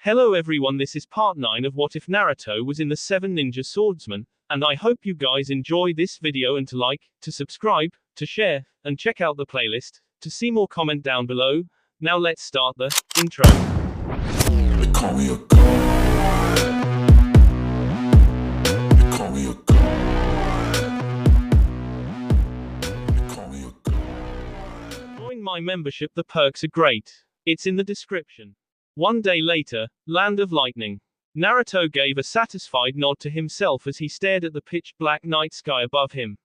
Hello everyone, this is part 9 of What If Naruto Was in the 7 Ninja Swordsman, and I hope you guys enjoy this video and to like, to subscribe, to share, and check out the playlist, to see more comment down below. Now let's start the intro. They call me a god. They call me a god. They call me a god. Join my membership, the perks are great. It's in the description. One day later, Land of Lightning. Naruto gave a satisfied nod to himself as he stared at the pitch-black night sky above him.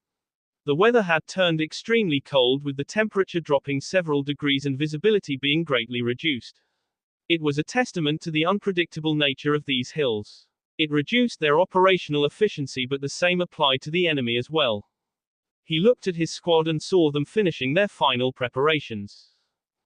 The weather had turned extremely cold, with the temperature dropping several degrees and visibility being greatly reduced. It was a testament to the unpredictable nature of these hills. It reduced their operational efficiency, but the same applied to the enemy as well. He looked at his squad and saw them finishing their final preparations.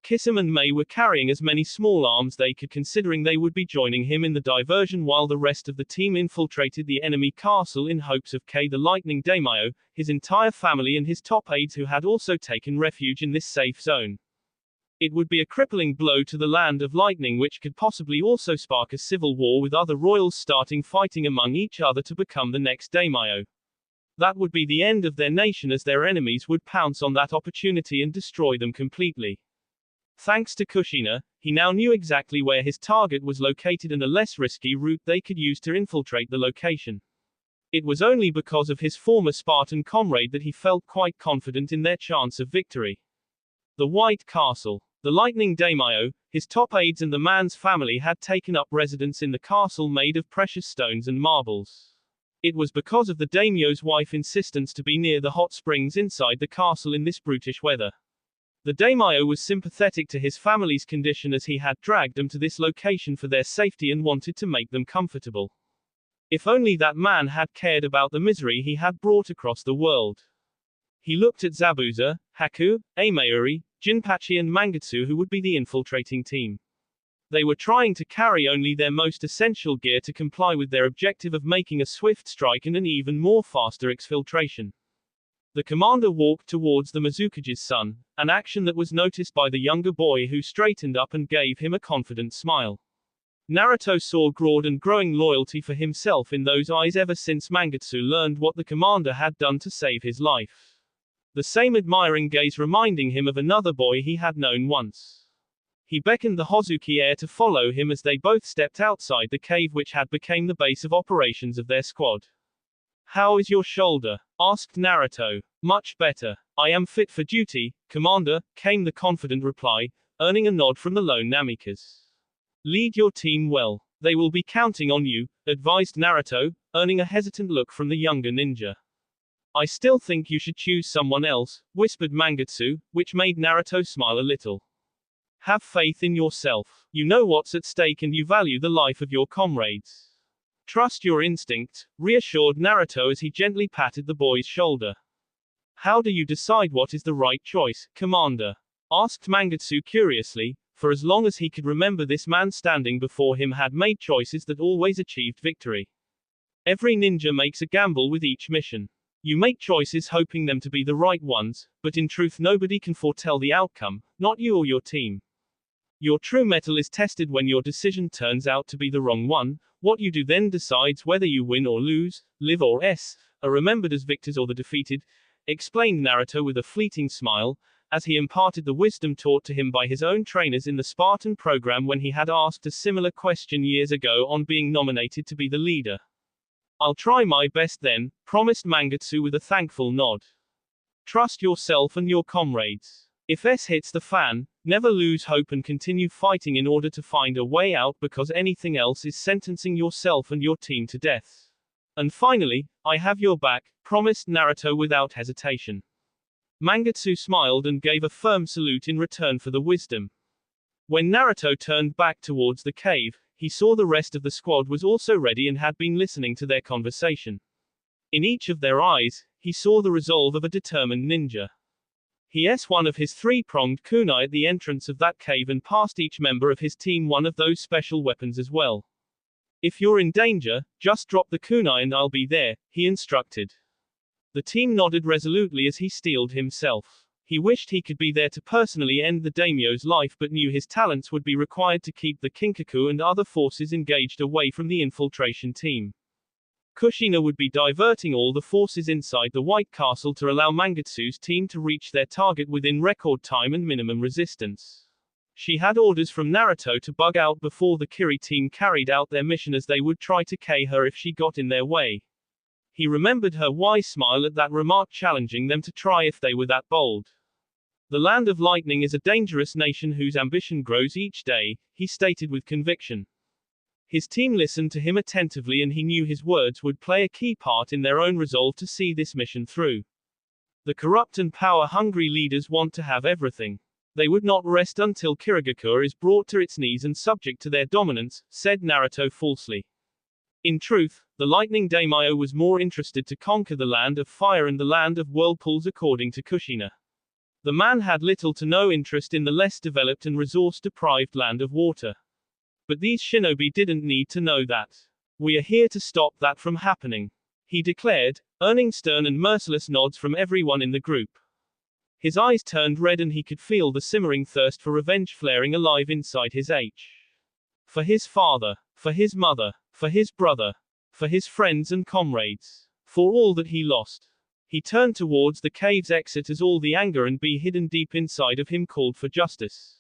Kisame and Mei were carrying as many small arms they could, considering they would be joining him in the diversion, while the rest of the team infiltrated the enemy castle in hopes of the Lightning Daimyo, his entire family and his top aides, who had also taken refuge in this safe zone. It would be a crippling blow to the Land of Lightning, which could possibly also spark a civil war, with other royals starting fighting among each other to become the next Daimyo. That would be the end of their nation, as their enemies would pounce on that opportunity and destroy them completely. Thanks to Kushina, he now knew exactly where his target was located and a less risky route they could use to infiltrate the location. It was only because of his former Spartan comrade that he felt quite confident in their chance of victory. The White Castle. The Lightning Daimyo, his top aides and the man's family had taken up residence in the castle made of precious stones and marbles. It was because of the daimyo's wife's insistence to be near the hot springs inside the castle in this brutish weather. The daimyo was sympathetic to his family's condition, as he had dragged them to this location for their safety and wanted to make them comfortable. If only that man had cared about the misery he had brought across the world. He looked at Zabuza, Haku, Amayuri, Jinpachi and Mangetsu, who would be the infiltrating team. They were trying to carry only their most essential gear to comply with their objective of making a swift strike and an even more faster exfiltration. The commander walked towards the Mizukage's son, an action that was noticed by the younger boy, who straightened up and gave him a confident smile. Naruto saw broad and growing loyalty for himself in those eyes ever since Mangetsu learned what the commander had done to save his life. The same admiring gaze reminding him of another boy he had known once. He beckoned the Hozuki heir to follow him as they both stepped outside the cave, which had become the base of operations of their squad. "How is your shoulder?" asked Naruto. "Much better. I am fit for duty, Commander," came the confident reply, earning a nod from the lone Namikaze. "Lead your team well. They will be counting on you," advised Naruto, earning a hesitant look from the younger ninja. "I still think you should choose someone else," whispered Mangetsu, which made Naruto smile a little. "Have faith in yourself. You know what's at stake and you value the life of your comrades. Trust your instincts," reassured Naruto as he gently patted the boy's shoulder. "How do you decide what is the right choice, Commander?" asked Mangetsu curiously, for as long as he could remember, this man standing before him had made choices that always achieved victory. Every ninja makes a gamble with each mission. You make choices hoping them to be the right ones, but in truth nobody can foretell the outcome, not you or your team. Your true mettle is tested when your decision turns out to be the wrong one. What you do then decides whether you win or lose, live or are remembered as victors or the defeated, explained Naruto with a fleeting smile, as he imparted the wisdom taught to him by his own trainers in the Spartan program when he had asked a similar question years ago on being nominated to be the leader. "I'll try my best then," promised Mangetsu with a thankful nod. "Trust yourself and your comrades. If hits the fan, never lose hope and continue fighting in order to find a way out, because anything else is sentencing yourself and your team to death. And finally, I have your back," promised Naruto without hesitation. Mangetsu smiled and gave a firm salute in return for the wisdom. When Naruto turned back towards the cave, he saw the rest of the squad was also ready and had been listening to their conversation. In each of their eyes, he saw the resolve of a determined ninja. He one of his three-pronged kunai at the entrance of that cave and passed each member of his team one of those special weapons as well. "If you're in danger, just drop the kunai and I'll be there," he instructed. The team nodded resolutely as he steeled himself. He wished he could be there to personally end the daimyo's life, but knew his talents would be required to keep the Kinkaku and other forces engaged away from the infiltration team. Kushina would be diverting all the forces inside the White Castle to allow Mangetsu's team to reach their target within record time and minimum resistance. She had orders from Naruto to bug out before the Kiri team carried out their mission, as they would try to K her if she got in their way. He remembered her wise smile at that remark, challenging them to try if they were that bold. The Land of Lightning is a dangerous nation whose ambition grows each day, he stated with conviction. His team listened to him attentively, and he knew his words would play a key part in their own resolve to see this mission through. The corrupt and power-hungry leaders want to have everything. They would not rest until Kirigakure is brought to its knees and subject to their dominance, said Naruto falsely. In truth, the Lightning Daimyo was more interested to conquer the Land of Fire and the Land of Whirlpools, according to Kushina. The man had little to no interest in the less developed and resource-deprived Land of Water. But these shinobi didn't need to know that. We are here to stop that from happening, he declared, earning stern and merciless nods from everyone in the group. His eyes turned red and he could feel the simmering thirst for revenge flaring alive inside his H. For his father, for his mother, for his brother, for his friends and comrades, for all that he lost. He turned towards the cave's exit as all the anger and be hidden deep inside of him called for justice.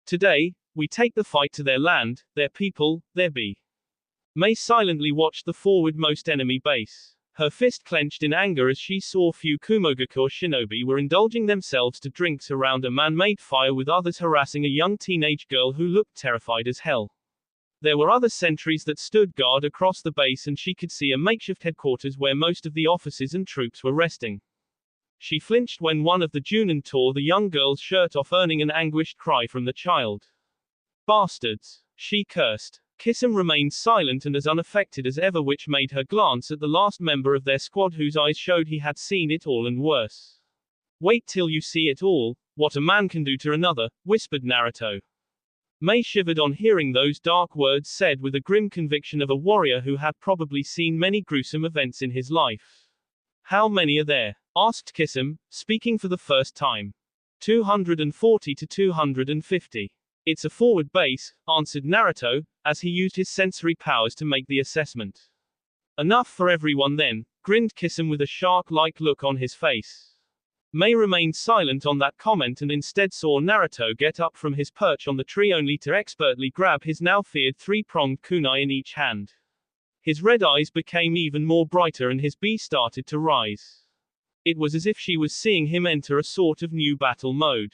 Today, we take the fight to their land, their people, their be. Mei silently watched the forward-most enemy base, her fist clenched in anger as she saw few Kumogakure shinobi were indulging themselves to drinks around a man-made fire, with others harassing a young teenage girl who looked terrified as hell. There were other sentries that stood guard across the base, and she could see a makeshift headquarters where most of the officers and troops were resting. She flinched when one of the Junin tore the young girl's shirt off, earning an anguished cry from the child. Bastards, she cursed. Kisum remained silent and as unaffected as ever, which made her glance at the last member of their squad whose eyes showed he had seen it all and worse. Wait till you see it all, what a man can do to another, whispered Naruto. Mei shivered on hearing those dark words said with a grim conviction of a warrior who had probably seen many gruesome events in his life. How many are there? Asked Kisum, speaking for the first time. 240 to 250. It's a forward base, answered Naruto, as he used his sensory powers to make the assessment. Enough for everyone then, grinned Kisum with a shark-like look on his face. Mei remained silent on that comment and instead saw Naruto get up from his perch on the tree, only to expertly grab his now feared three-pronged kunai in each hand. His red eyes became even more brighter and his bee started to rise. It was as if she was seeing him enter a sort of new battle mode.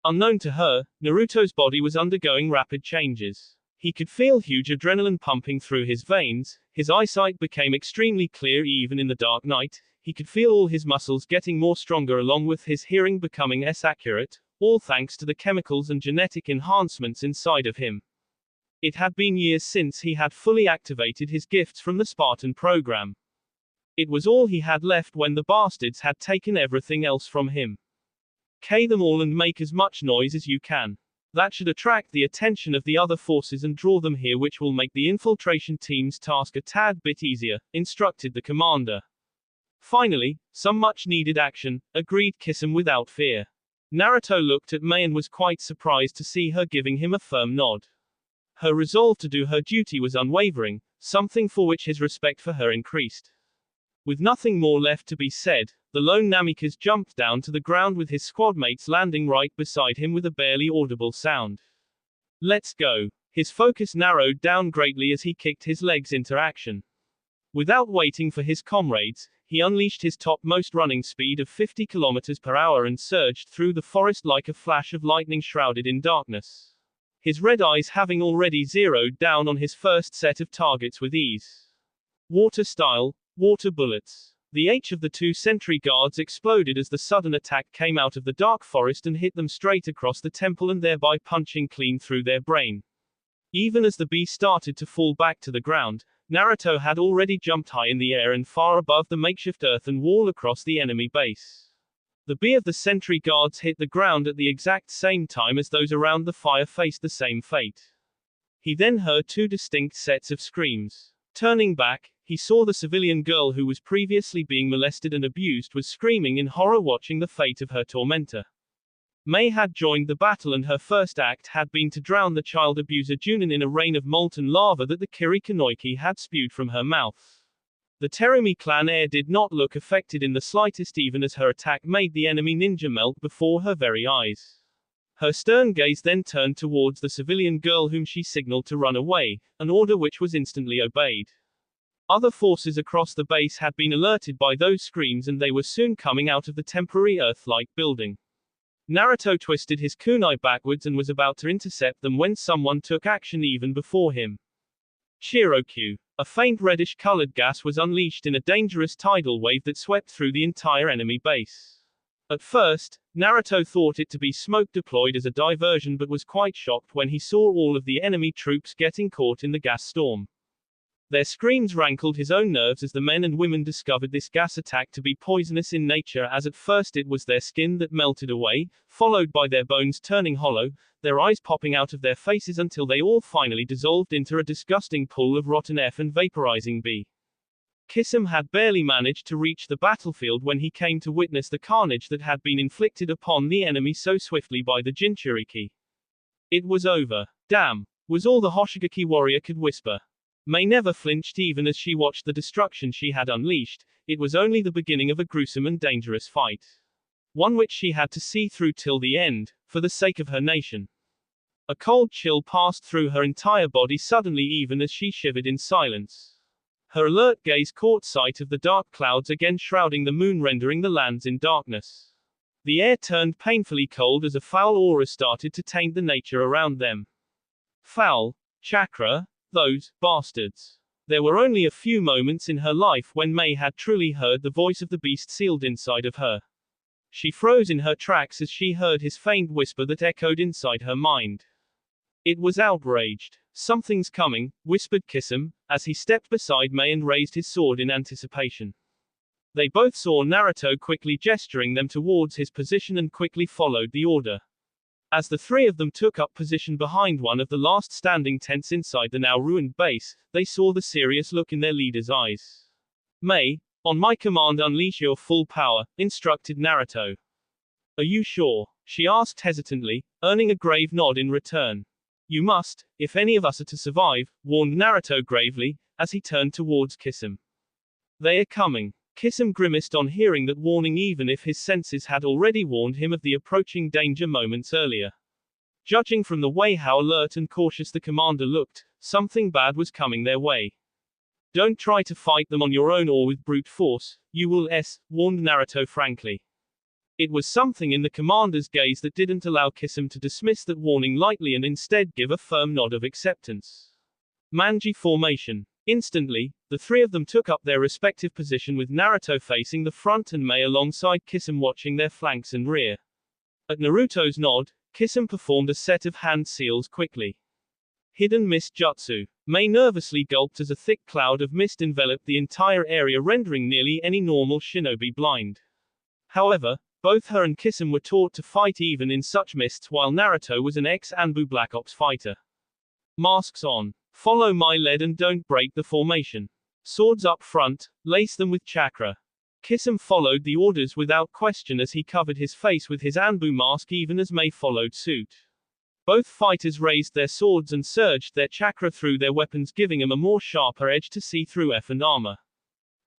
Unknown to her, Naruto's body was undergoing rapid changes. He could feel huge adrenaline pumping through his veins, his eyesight became extremely clear even in the dark night, he could feel all his muscles getting more stronger along with his hearing becoming less accurate, all thanks to the chemicals and genetic enhancements inside of him. It had been years since he had fully activated his gifts from the Spartan program. It was all he had left when the bastards had taken everything else from him. K them all and make as much noise as you can. That should attract the attention of the other forces and draw them here, which will make the infiltration team's task a tad bit easier, instructed the commander. Finally, some much-needed action, agreed Kisum without fear. Naruto looked at Mei and was quite surprised to see her giving him a firm nod. Her resolve to do her duty was unwavering, something for which his respect for her increased. With nothing more left to be said, the lone Namikaze jumped down to the ground with his squadmates landing right beside him with a barely audible sound. Let's go. His focus narrowed down greatly as he kicked his legs into action. Without waiting for his comrades, he unleashed his topmost running speed of 50 kilometers per hour and surged through the forest like a flash of lightning shrouded in darkness. His red eyes having already zeroed down on his first set of targets with ease. Water style, water bullets. The H of the two sentry guards exploded as the sudden attack came out of the dark forest and hit them straight across the temple and thereby punching clean through their brain. Even as the bee started to fall back to the ground, Naruto had already jumped high in the air and far above the makeshift earthen wall across the enemy base. The bee of the sentry guards hit the ground at the exact same time as those around the fire faced the same fate. He then heard two distinct sets of screams. Turning back, He saw the civilian girl who was previously being molested and abused was screaming in horror watching the fate of her tormentor. Mei had joined the battle and her first act had been to drown the child abuser Junin in a rain of molten lava that the Kirikanoiki had spewed from her mouth. The Terumi clan heir did not look affected in the slightest even as her attack made the enemy ninja melt before her very eyes. Her stern gaze then turned towards the civilian girl whom she signaled to run away, an order which was instantly obeyed. Other forces across the base had been alerted by those screams and they were soon coming out of the temporary Earth-like building. Naruto twisted his kunai backwards and was about to intercept them when someone took action even before him. Shirokyu. A faint reddish-colored gas was unleashed in a dangerous tidal wave that swept through the entire enemy base. At first, Naruto thought it to be smoke deployed as a diversion but was quite shocked when he saw all of the enemy troops getting caught in the gas storm. Their screams rankled his own nerves as the men and women discovered this gas attack to be poisonous in nature, as at first it was their skin that melted away, followed by their bones turning hollow, their eyes popping out of their faces until they all finally dissolved into a disgusting pool of rotten F and vaporizing B. Kisum had barely managed to reach the battlefield when he came to witness the carnage that had been inflicted upon the enemy so swiftly by the Jinchuriki. It was over. Damn, was all the Hoshigaki warrior could whisper. Mei never flinched even as she watched the destruction she had unleashed. It was only the beginning of a gruesome and dangerous fight. One which she had to see through till the end, for the sake of her nation. A cold chill passed through her entire body suddenly even as she shivered in silence. Her alert gaze caught sight of the dark clouds again shrouding the moon, rendering the lands in darkness. The air turned painfully cold as a foul aura started to taint the nature around them. Foul. Chakra. Those bastards. There were only a few moments in her life when Mei had truly heard the voice of the beast sealed inside of her. She froze in her tracks as she heard his faint whisper that echoed inside her mind. It was outraged. Something's coming, whispered Kisum, as he stepped beside Mei and raised his sword in anticipation. They both saw Naruto quickly gesturing them towards his position and quickly followed the order. As the three of them took up position behind one of the last standing tents inside the now ruined base, they saw the serious look in their leader's eyes. Mei, on my command unleash your full power, instructed Naruto. Are you sure? She asked hesitantly, earning a grave nod in return. You must, if any of us are to survive, warned Naruto gravely, as he turned towards Kisum. They are coming. Kisum grimaced on hearing that warning even if his senses had already warned him of the approaching danger moments earlier. Judging from the way how alert and cautious the commander looked, something bad was coming their way. Don't try to fight them on your own or with brute force, you will warned Naruto frankly. It was something in the commander's gaze that didn't allow Kisum to dismiss that warning lightly and instead give a firm nod of acceptance. Manji formation. Instantly, the three of them took up their respective position with Naruto facing the front and Mei alongside Kisum watching their flanks and rear. At Naruto's nod, Kisum performed a set of hand seals quickly. Hidden mist jutsu. Mei nervously gulped as a thick cloud of mist enveloped the entire area, rendering nearly any normal shinobi blind. However, both her and Kisum were taught to fight even in such mists, while Naruto was an ex-Anbu Black Ops fighter. Masks on. Follow my lead and don't break the formation. Swords up front, lace them with chakra. Kisum followed the orders without question as he covered his face with his Anbu mask even as Mei followed suit. Both fighters raised their swords and surged their chakra through their weapons, giving them a more sharper edge to see through and armor.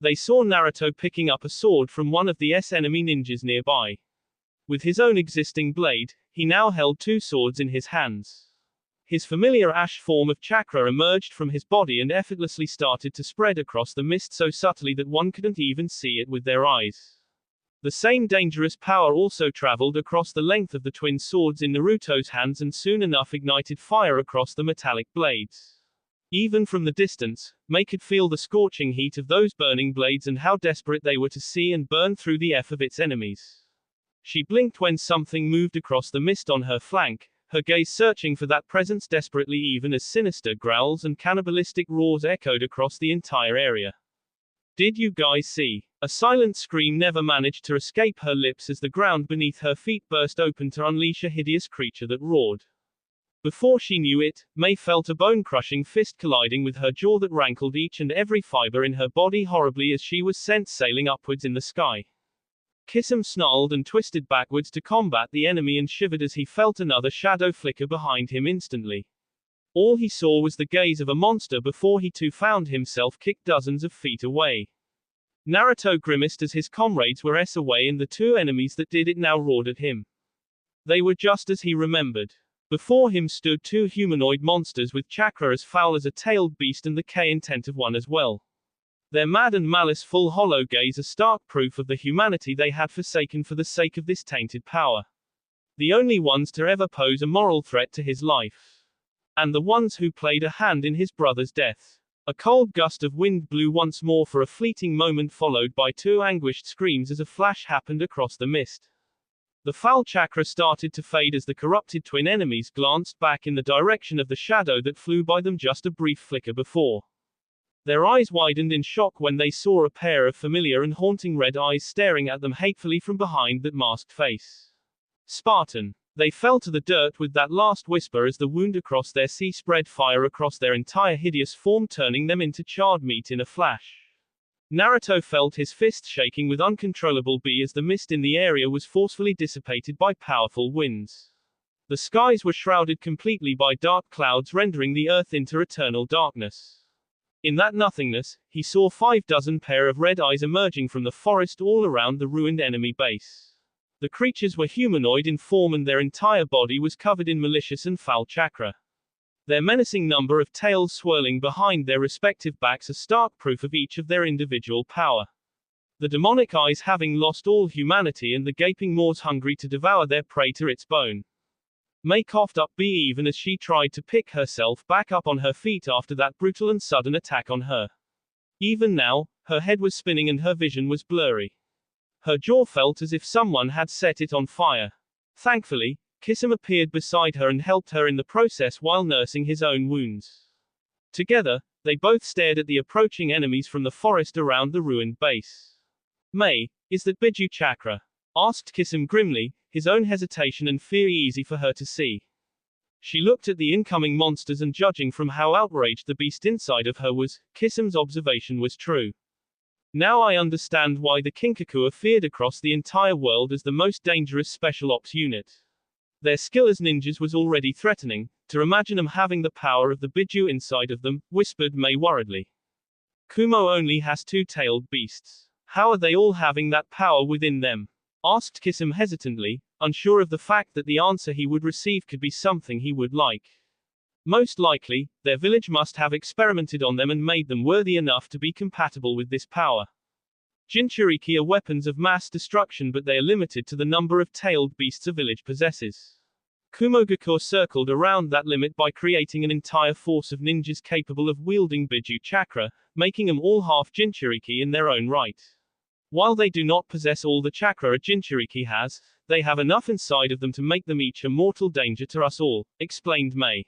They saw Naruto picking up a sword from one of the enemy ninjas nearby. With his own existing blade, he now held two swords in his hands. His familiar ash form of chakra emerged from his body and effortlessly started to spread across the mist so subtly that one couldn't even see it with their eyes. The same dangerous power also traveled across the length of the twin swords in Naruto's hands and soon enough ignited fire across the metallic blades. Even from the distance, Mei could feel the scorching heat of those burning blades and how desperate they were to see and burn through the of its enemies. She blinked when something moved across the mist on her flank, her gaze searching for that presence desperately even as sinister growls and cannibalistic roars echoed across the entire area. Did you guys see? A silent scream never managed to escape her lips as the ground beneath her feet burst open to unleash a hideous creature that roared. Before she knew it, May felt a bone-crushing fist colliding with her jaw that rankled each and every fiber in her body horribly as she was sent sailing upwards in the sky. Kisum snarled and twisted backwards to combat the enemy and shivered as he felt another shadow flicker behind him instantly. All he saw was the gaze of a monster before he too found himself kicked dozens of feet away. Naruto grimaced as his comrades were away and the two enemies that did it now roared at him. They were just as he remembered. Before him stood two humanoid monsters with chakra as foul as a tailed beast and the K-intent of one as well. Their mad and malice-full hollow gaze a stark proof of the humanity they had forsaken for the sake of this tainted power. The only ones to ever pose a moral threat to his life. And the ones who played a hand in his brother's death. A cold gust of wind blew once more for a fleeting moment, followed by two anguished screams as a flash happened across the mist. The foul chakra started to fade as the corrupted twin enemies glanced back in the direction of the shadow that flew by them just a brief flicker before. Their eyes widened in shock when they saw a pair of familiar and haunting red eyes staring at them hatefully from behind that masked face. Spartan. They fell to the dirt with that last whisper as the wound across their sea spread fire across their entire hideous form, turning them into charred meat in a flash. Naruto felt his fist shaking with uncontrollable glee as the mist in the area was forcefully dissipated by powerful winds. The skies were shrouded completely by dark clouds, rendering the earth into eternal darkness. In that nothingness, he saw 6 pair of red eyes emerging from the forest all around the ruined enemy base. The creatures were humanoid in form and their entire body was covered in malicious and foul chakra. Their menacing number of tails swirling behind their respective backs a stark proof of each of their individual power. The demonic eyes having lost all humanity and the gaping maws hungry to devour their prey to its bone. May coughed up even as she tried to pick herself back up on her feet after that brutal and sudden attack on her. Even now, her head was spinning and her vision was blurry. Her jaw felt as if someone had set it on fire. Thankfully, Kisum appeared beside her and helped her in the process while nursing his own wounds. Together, they both stared at the approaching enemies from the forest around the ruined base. May, is that Biju chakra? Asked Kisum grimly, his own hesitation and fear easy for her to see. She looked at the incoming monsters and judging from how outraged the beast inside of her was, Kisum's observation was true. Now I understand why the Kinkaku are feared across the entire world as the most dangerous special ops unit. Their skill as ninjas was already threatening, to imagine them having the power of the Biju inside of them, whispered May worriedly. Kumo only has 2-tailed beasts. How are they all having that power within them? Asked Kisum hesitantly, unsure of the fact that the answer he would receive could be something he would like. Most likely, their village must have experimented on them and made them worthy enough to be compatible with this power. Jinchuriki are weapons of mass destruction, but they are limited to the number of tailed beasts a village possesses. Kumogakur circled around that limit by creating an entire force of ninjas capable of wielding Biju chakra, making them all half Jinchuriki in their own right. While they do not possess all the chakra a Jinchuriki has, they have enough inside of them to make them each a mortal danger to us all, explained May.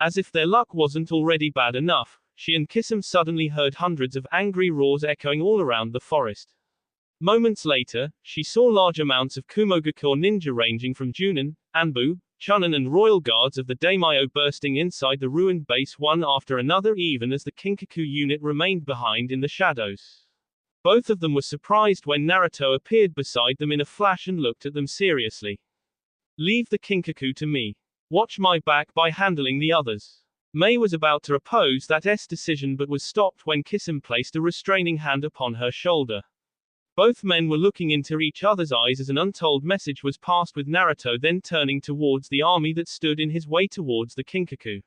As if their luck wasn't already bad enough, she and Kisum suddenly heard hundreds of angry roars echoing all around the forest. Moments later, she saw large amounts of Kumogakur ninja ranging from Junin, Anbu, Chunin and royal guards of the daimyo bursting inside the ruined base one after another, even as the Kinkaku unit remained behind in the shadows. Both of them were surprised when Naruto appeared beside them in a flash and looked at them seriously. Leave the Kinkaku to me. Watch my back by handling the others. May was about to oppose that decision but was stopped when Kisum placed a restraining hand upon her shoulder. Both men were looking into each other's eyes as an untold message was passed, with Naruto then turning towards the army that stood in his way towards the Kinkaku.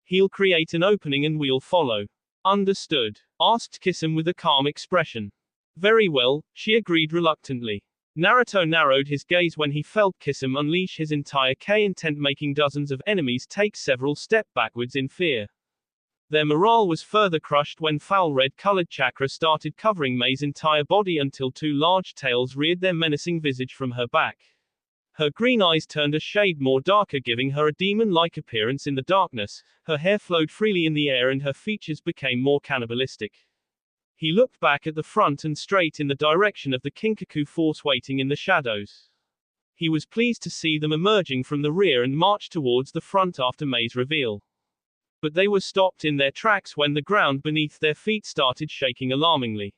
He'll create an opening and we'll follow. Understood? Asked Kisum with a calm expression. Very well, she agreed reluctantly. Naruto narrowed his gaze when he felt Kisum unleash his entire K-intent, making dozens of enemies take several steps backwards in fear. Their morale was further crushed when foul red-colored chakra started covering May's entire body until 2 large tails reared their menacing visage from her back. Her green eyes turned a shade more darker, giving her a demon-like appearance in the darkness, her hair flowed freely in the air and her features became more cannibalistic. He looked back at the front and straight in the direction of the Kinkaku force waiting in the shadows. He was pleased to see them emerging from the rear and march towards the front after Mei's reveal. But they were stopped in their tracks when the ground beneath their feet started shaking alarmingly.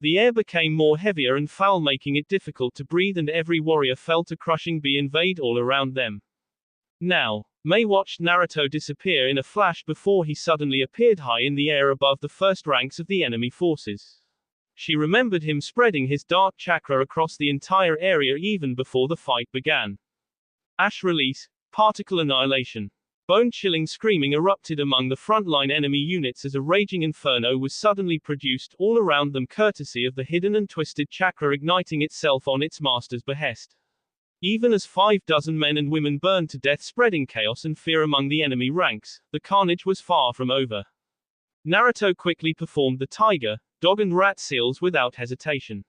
The air became more heavier and foul, making it difficult to breathe, and every warrior felt a crushing bee invade all around them. Now, Mei watched Naruto disappear in a flash before he suddenly appeared high in the air above the first ranks of the enemy forces. She remembered him spreading his dark chakra across the entire area even before the fight began. Ash release, particle annihilation. Bone-chilling screaming erupted among the frontline enemy units as a raging inferno was suddenly produced all around them, courtesy of the hidden and twisted chakra igniting itself on its master's behest. Even as 6 men and women burned to death, spreading chaos and fear among the enemy ranks, the carnage was far from over. Naruto quickly performed the tiger, dog and rat seals without hesitation.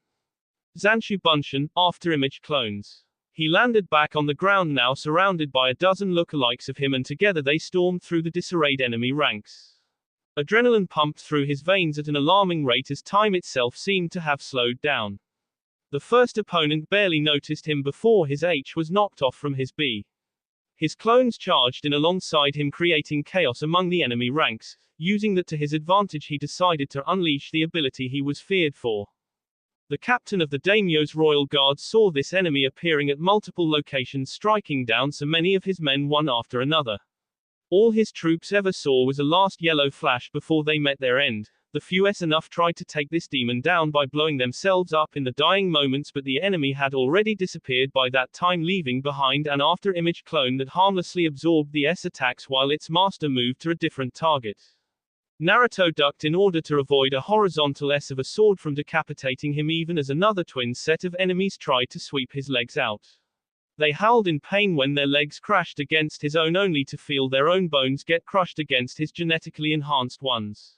Zanshu Bunshin, after-image clones. He landed back on the ground, now surrounded by a dozen lookalikes of him, and together they stormed through the disarrayed enemy ranks. Adrenaline pumped through his veins at an alarming rate as time itself seemed to have slowed down. The first opponent barely noticed him before his H was knocked off from his B. His clones charged in alongside him, creating chaos among the enemy ranks. Using that to his advantage, he decided to unleash the ability he was feared for. The captain of the daimyo's royal guard saw this enemy appearing at multiple locations, striking down so many of his men one after another. All his troops ever saw was a last yellow flash before they met their end. The fewest enough tried to take this demon down by blowing themselves up in the dying moments, but the enemy had already disappeared by that time, leaving behind an after-image clone that harmlessly absorbed the S attacks while its master moved to a different target. Naruto ducked in order to avoid a horizontal S of a sword from decapitating him, even as another twin set of enemies tried to sweep his legs out. They howled in pain when their legs crashed against his own, only to feel their own bones get crushed against his genetically enhanced ones.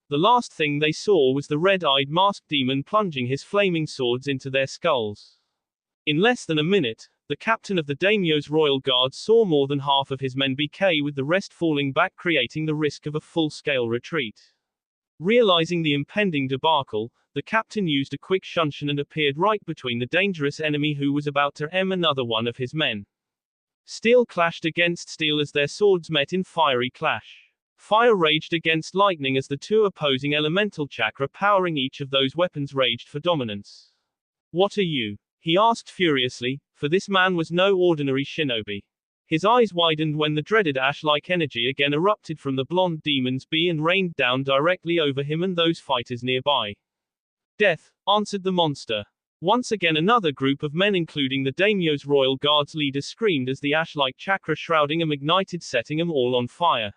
The last thing they saw was the red-eyed masked demon plunging his flaming swords into their skulls. In less than a minute, the captain of the daimyo's royal guard saw more than half of his men decay, with the rest falling back, creating the risk of a full-scale retreat. Realizing the impending debacle, the captain used a quick shunshin and appeared right between the dangerous enemy who was about to another one of his men. Steel clashed against steel as their swords met in fiery clash. Fire raged against lightning as the two opposing elemental chakra powering each of those weapons raged for dominance. "What are you?" he asked furiously, for this man was no ordinary shinobi. His eyes widened when the dreaded ash-like energy again erupted from the blonde demon's B and rained down directly over him and those fighters nearby. "Death," answered the monster. Once again another group of men, including the daimyo's royal guard's leader, screamed as the ash-like chakra shrouding them ignited, setting them all on fire.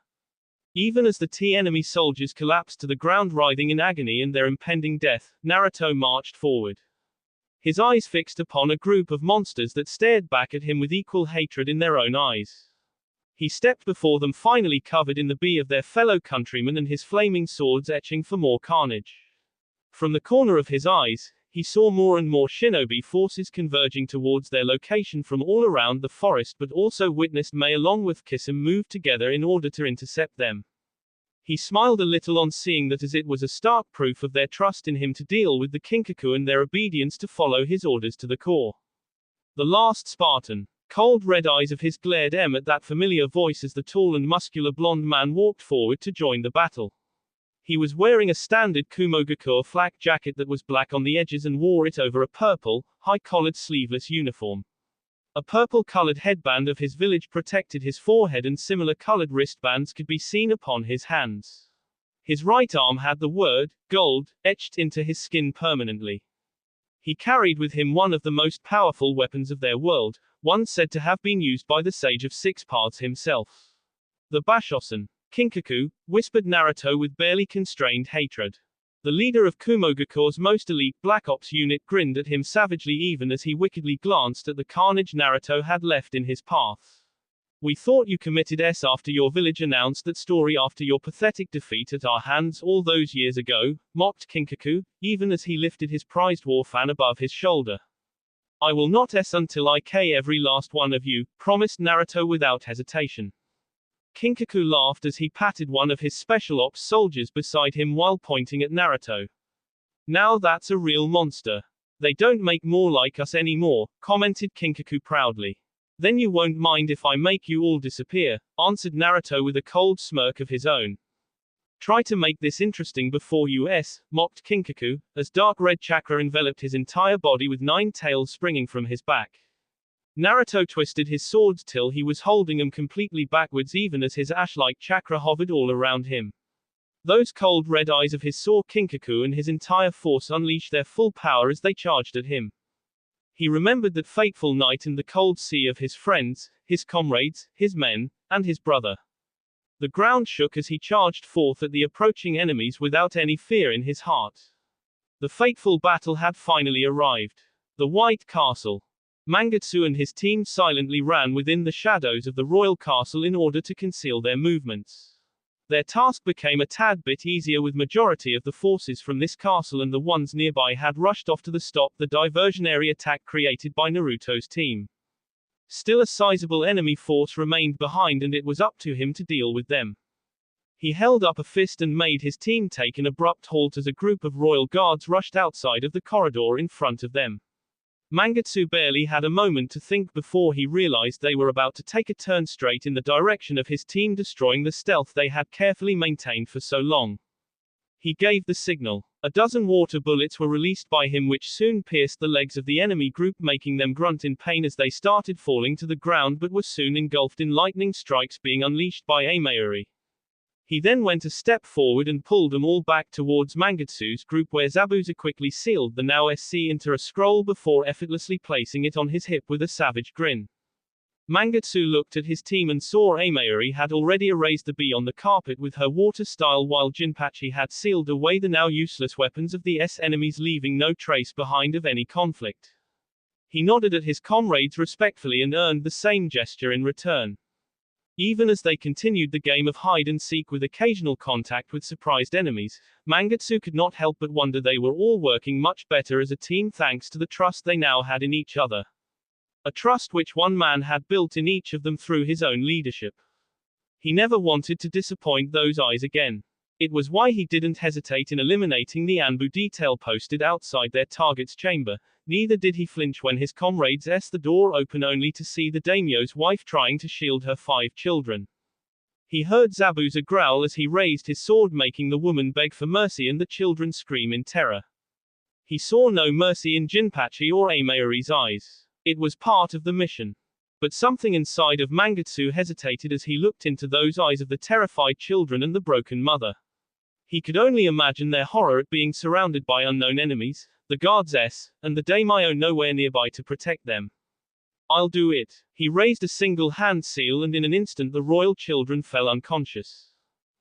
Even as the enemy soldiers collapsed to the ground writhing in agony and their impending death, Naruto marched forward. His eyes fixed upon a group of monsters that stared back at him with equal hatred in their own eyes. He stepped before them, finally covered in the B of their fellow countrymen and his flaming swords etching for more carnage. From the corner of his eyes, he saw more and more shinobi forces converging towards their location from all around the forest, but also witnessed Mei along with Kisame move together in order to intercept them. He smiled a little on seeing that, as it was a stark proof of their trust in him to deal with the Kinkaku and their obedience to follow his orders to the core. The last Spartan. Cold red eyes of his glared at that familiar voice as the tall and muscular blonde man walked forward to join the battle. He was wearing a standard Kumogakure flak jacket that was black on the edges and wore it over a purple, high-collared sleeveless uniform. A purple-colored headband of his village protected his forehead, and similar-colored wristbands could be seen upon his hands. His right arm had the word, gold, etched into his skin permanently. He carried with him one of the most powerful weapons of their world, one said to have been used by the Sage of Six Paths himself. The Bashosen. "Kinkaku," whispered Naruto with barely constrained hatred. The leader of Kumogakure's most elite Black Ops unit grinned at him savagely, even as he wickedly glanced at the carnage Naruto had left in his path. "We thought you committed S after your village announced that story after your pathetic defeat at our hands all those years ago," mocked Kinkaku, even as he lifted his prized war fan above his shoulder. "I will not S until I K every last one of you," promised Naruto without hesitation. Kinkaku laughed as he patted one of his special ops soldiers beside him while pointing at Naruto. "Now that's a real monster. They don't make more like us anymore, commented Kinkaku proudly. Then you won't mind if I make you all disappear, answered Naruto with a cold smirk of his own. Try to make this interesting before you mocked Kinkaku, as dark red chakra enveloped his entire body with 9 tails springing from his back. Naruto twisted his swords till he was holding them completely backwards even as his ash-like chakra hovered all around him. Those cold red eyes of his saw Kinkaku and his entire force unleash their full power as they charged at him. He remembered that fateful night and the cold sea of his friends, his comrades, his men, and his brother. The ground shook as he charged forth at the approaching enemies without any fear in his heart. The fateful battle had finally arrived. The White Castle. Mangetsu and his team silently ran within the shadows of the royal castle in order to conceal their movements. Their task became a tad bit easier with majority of the forces from this castle and the ones nearby had rushed off to stop the diversionary attack created by Naruto's team. Still a sizable enemy force remained behind and it was up to him to deal with them. He held up a fist and made his team take an abrupt halt as a group of royal guards rushed outside of the corridor in front of them. Mangetsu barely had a moment to think before he realized they were about to take a turn straight in the direction of his team, destroying the stealth they had carefully maintained for so long. He gave the signal. A dozen water bullets were released by him which soon pierced the legs of the enemy group, making them grunt in pain as they started falling to the ground but were soon engulfed in lightning strikes being unleashed by Amayuri. He then went a step forward and pulled them all back towards Mangetsu's group where Zabuza quickly sealed the now SC into a scroll before effortlessly placing it on his hip with a savage grin. Mangetsu looked at his team and saw Amayuri had already erased the B on the carpet with her water style while Jinpachi had sealed away the now useless weapons of the enemies, leaving no trace behind of any conflict. He nodded at his comrades respectfully and earned the same gesture in return. Even as they continued the game of hide-and-seek with occasional contact with surprised enemies, Mangetsu could not help but wonder they were all working much better as a team thanks to the trust they now had in each other. A trust which one man had built in each of them through his own leadership. He never wanted to disappoint those eyes again. It was why he didn't hesitate in eliminating the Anbu detail posted outside their target's chamber. Neither did he flinch when his comrades the door open only to see the daimyo's wife trying to shield her 5 children. He heard Zabuza growl as he raised his sword, making the woman beg for mercy and the children scream in terror. He saw no mercy in Jinpachi or Amayuri's eyes. It was part of the mission. But something inside of Mangetsu hesitated as he looked into those eyes of the terrified children and the broken mother. He could only imagine their horror at being surrounded by unknown enemies, the guards and the daimyo nowhere nearby to protect them. I'll do it. He raised a single hand seal and in an instant the royal children fell unconscious.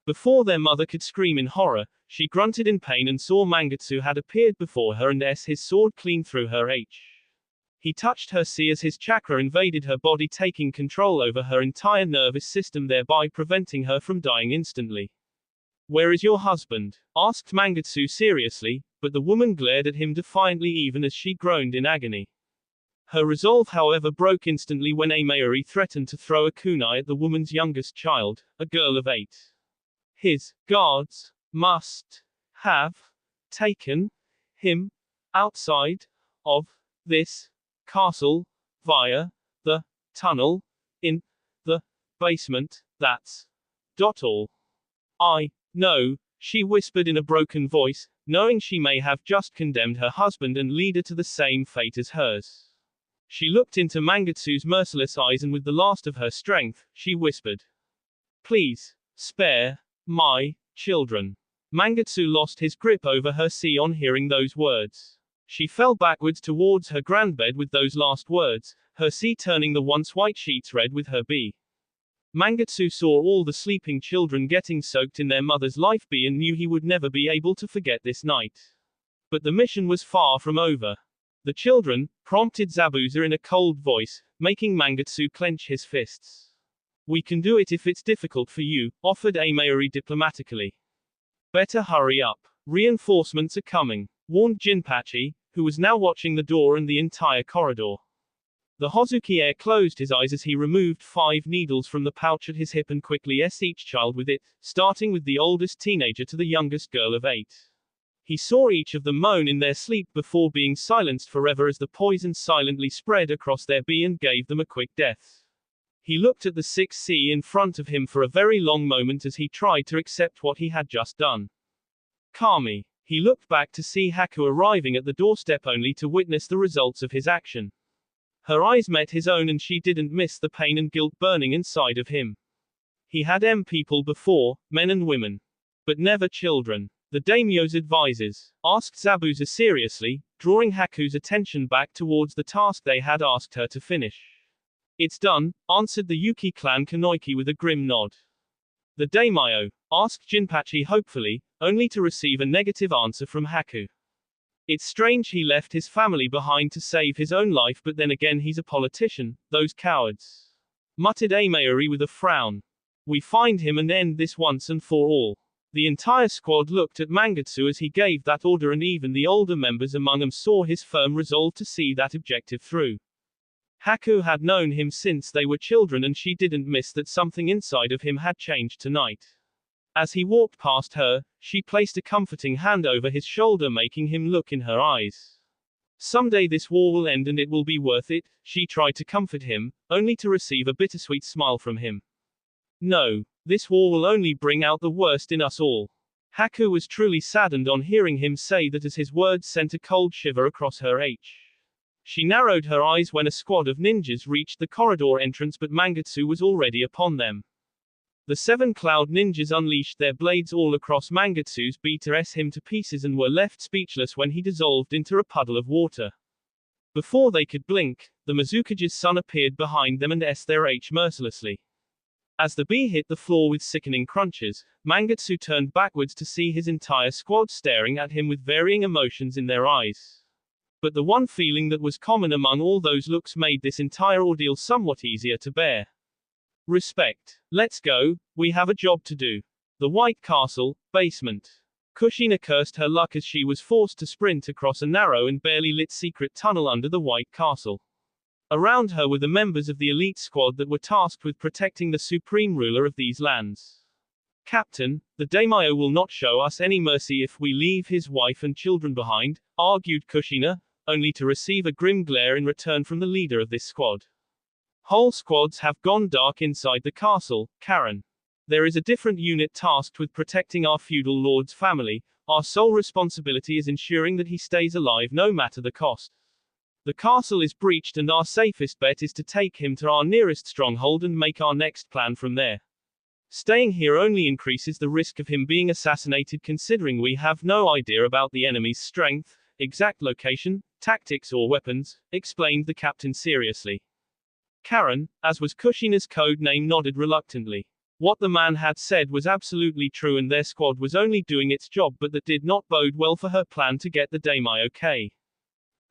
Before their mother could scream in horror, she grunted in pain and saw Mangetsu had appeared before her and his sword clean through her He touched her C as his chakra invaded her body, taking control over her entire nervous system, thereby preventing her from dying instantly. Where is your husband? Asked Mangetsu seriously, but the woman glared at him defiantly even as she groaned in agony. Her resolve however broke instantly when Amayuri threatened to throw a kunai at the woman's youngest child, a girl of 8. His guards must have taken him outside of this castle via the tunnel in the basement. That's all. I know, she whispered in a broken voice, knowing she may have just condemned her husband and leader to the same fate as hers. She looked into Mangetsu's merciless eyes and with the last of her strength, she whispered, "Please, spare my children." Mangetsu lost his grip over her C on hearing those words. She fell backwards towards her grandbed with those last words, her C turning the once white sheets red with her B. Mangetsu saw all the sleeping children getting soaked in their mother's life B and knew he would never be able to forget this night. But the mission was far from over. The children, prompted Zabuza in a cold voice, making Mangetsu clench his fists. We can do it if it's difficult for you, offered Amayuri diplomatically. Better hurry up. Reinforcements are coming, warned Jinpachi, who was now watching the door and the entire corridor. The Hozuki heir closed his eyes as he removed 5 needles from the pouch at his hip and quickly each child with it, starting with the oldest teenager to the youngest girl of 8. He saw each of them moan in their sleep before being silenced forever as the poison silently spread across their body and gave them a quick death. He looked at the 6C in front of him for a very long moment as he tried to accept what he had just done. Kami. He looked back to see Haku arriving at the doorstep only to witness the results of his action. Her eyes met his own and she didn't miss the pain and guilt burning inside of him. He had people before, men and women. But never children. The daimyo's advisors, asked Zabuza seriously, drawing Haku's attention back towards the task they had asked her to finish. It's done, answered the Yuki clan Kunoichi with a grim nod. The daimyo, asked Jinpachi hopefully, only to receive a negative answer from Haku. It's strange he left his family behind to save his own life, but then again he's a politician, those cowards. Muttered Amayuri with a frown. We find him and end this once and for all. The entire squad looked at Mangetsu as he gave that order, and even the older members among them saw his firm resolve to see that objective through. Haku had known him since they were children, and she didn't miss that something inside of him had changed tonight. As he walked past her, she placed a comforting hand over his shoulder, making him look in her eyes. Someday this war will end and it will be worth it, she tried to comfort him, only to receive a bittersweet smile from him. No. This war will only bring out the worst in us all. Haku was truly saddened on hearing him say that as his words sent a cold shiver across her. She narrowed her eyes when a squad of ninjas reached the corridor entrance, but Mangetsu was already upon them. The 7 cloud ninjas unleashed their blades all across Mangetsu's beat him to pieces and were left speechless when he dissolved into a puddle of water. Before they could blink, the Mizukage's son appeared behind them and their mercilessly. As the bee hit the floor with sickening crunches, Mangetsu turned backwards to see his entire squad staring at him with varying emotions in their eyes. But the one feeling that was common among all those looks made this entire ordeal somewhat easier to bear. Respect. Let's go, we have a job to do. The White Castle, basement. Kushina cursed her luck as she was forced to sprint across a narrow and barely lit secret tunnel under the White Castle. Around her were the members of the elite squad that were tasked with protecting the supreme ruler of these lands. Captain, the daimyo will not show us any mercy if we leave his wife and children behind, argued Kushina, only to receive a grim glare in return from the leader of this squad. Whole squads have gone dark inside the castle, Karen. There is a different unit tasked with protecting our feudal lord's family. Our sole responsibility is ensuring that he stays alive no matter the cost. The castle is breached and our safest bet is to take him to our nearest stronghold and make our next plan from there. Staying here only increases the risk of him being assassinated, considering we have no idea about the enemy's strength, exact location, tactics or weapons, explained the captain seriously. Karen, as was Kushina's code name, nodded reluctantly. What the man had said was absolutely true and their squad was only doing its job, but that did not bode well for her plan to get the daimyo K.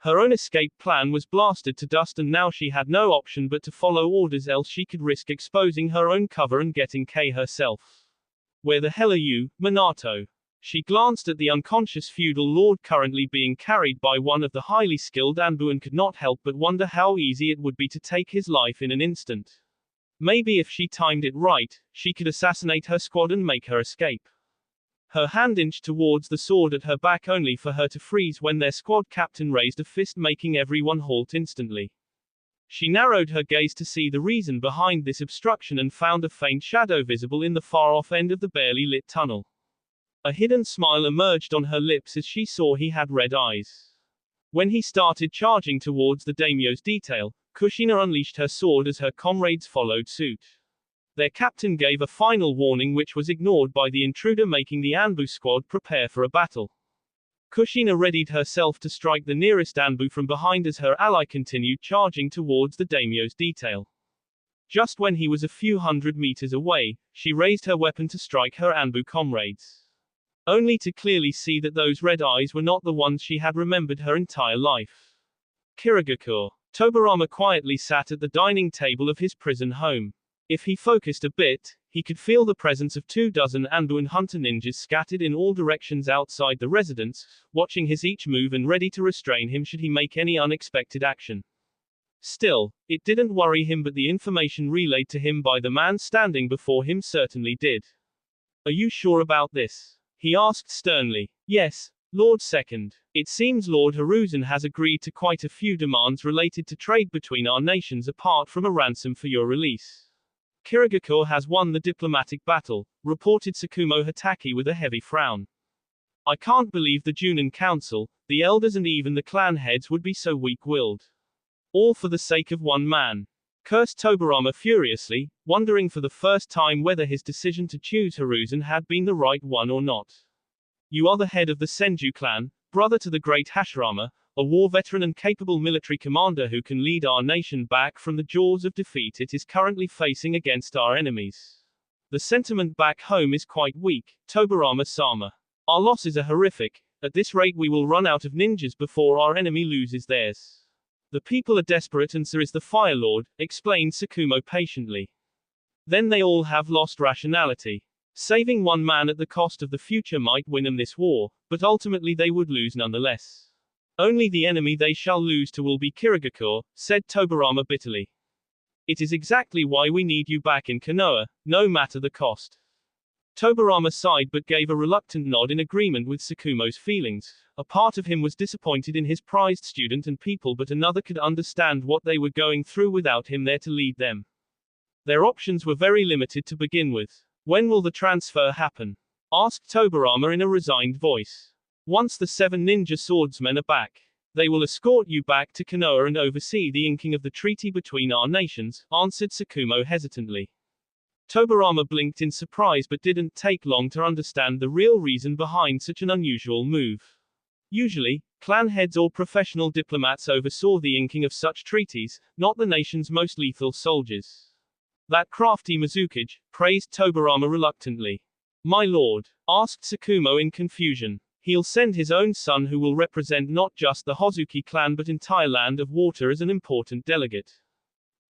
Her own escape plan was blasted to dust and now she had no option but to follow orders, else she could risk exposing her own cover and getting K herself. Where the hell are you, Minato? She glanced at the unconscious feudal lord currently being carried by one of the highly skilled Anbu and could not help but wonder how easy it would be to take his life in an instant. Maybe if she timed it right, she could assassinate her squad and make her escape. Her hand inched towards the sword at her back only for her to freeze when their squad captain raised a fist, making everyone halt instantly. She narrowed her gaze to see the reason behind this obstruction and found a faint shadow visible in the far-off end of the barely lit tunnel. A hidden smile emerged on her lips as she saw he had red eyes. When he started charging towards the daimyo's detail, Kushina unleashed her sword as her comrades followed suit. Their captain gave a final warning which was ignored by the intruder, making the Anbu squad prepare for a battle. Kushina readied herself to strike the nearest Anbu from behind as her ally continued charging towards the daimyo's detail. Just when he was a few hundred meters away, she raised her weapon to strike her Anbu comrades. Only to clearly see that those red eyes were not the ones she had remembered her entire life. Kirigakure. Tobarama quietly sat at the dining table of his prison home. If he focused a bit, he could feel the presence of 24 Anbu and hunter ninjas scattered in all directions outside the residence, watching his each move and ready to restrain him should he make any unexpected action. Still, it didn't worry him, but the information relayed to him by the man standing before him certainly did. Are you sure about this? He asked sternly. Yes, Lord Second. It seems Lord Hiruzen has agreed to quite a few demands related to trade between our nations apart from a ransom for your release. Kirigakure has won the diplomatic battle, reported Tsukumo Hatake with a heavy frown. I can't believe the Junin Council, the elders and even the clan heads would be so weak-willed. All for the sake of one man. Cursed Tobarama furiously, wondering for the first time whether his decision to choose Hiruzen had been the right one or not. You are the head of the Senju clan, brother to the great Hashirama, a war veteran and capable military commander who can lead our nation back from the jaws of defeat it is currently facing against our enemies. The sentiment back home is quite weak, Tobarama-sama. Our losses are horrific. At this rate we will run out of ninjas before our enemy loses theirs. The people are desperate and so is the Fire Lord, explained Tsukumo patiently. Then they all have lost rationality. Saving one man at the cost of the future might win them this war, but ultimately they would lose nonetheless. Only the enemy they shall lose to will be Kirigakure, said Tobarama bitterly. It is exactly why we need you back in Konoha, no matter the cost. Tobarama sighed but gave a reluctant nod in agreement with Tsukumo's feelings. A part of him was disappointed in his prized student and people, but another could understand what they were going through without him there to lead them. Their options were very limited to begin with. When will the transfer happen? Asked Tobarama in a resigned voice. Once the 7 ninja swordsmen are back. They will escort you back to Konoha and oversee the inking of the treaty between our nations, answered Tsukumo hesitantly. Tobarama blinked in surprise but didn't take long to understand the real reason behind such an unusual move. Usually, clan heads or professional diplomats oversaw the inking of such treaties, not the nation's most lethal soldiers. That crafty Mizukage, praised Tobarama reluctantly. My lord, asked Tsukumo in confusion. He'll send his own son who will represent not just the Hozuki clan but entire Land of Water as an important delegate.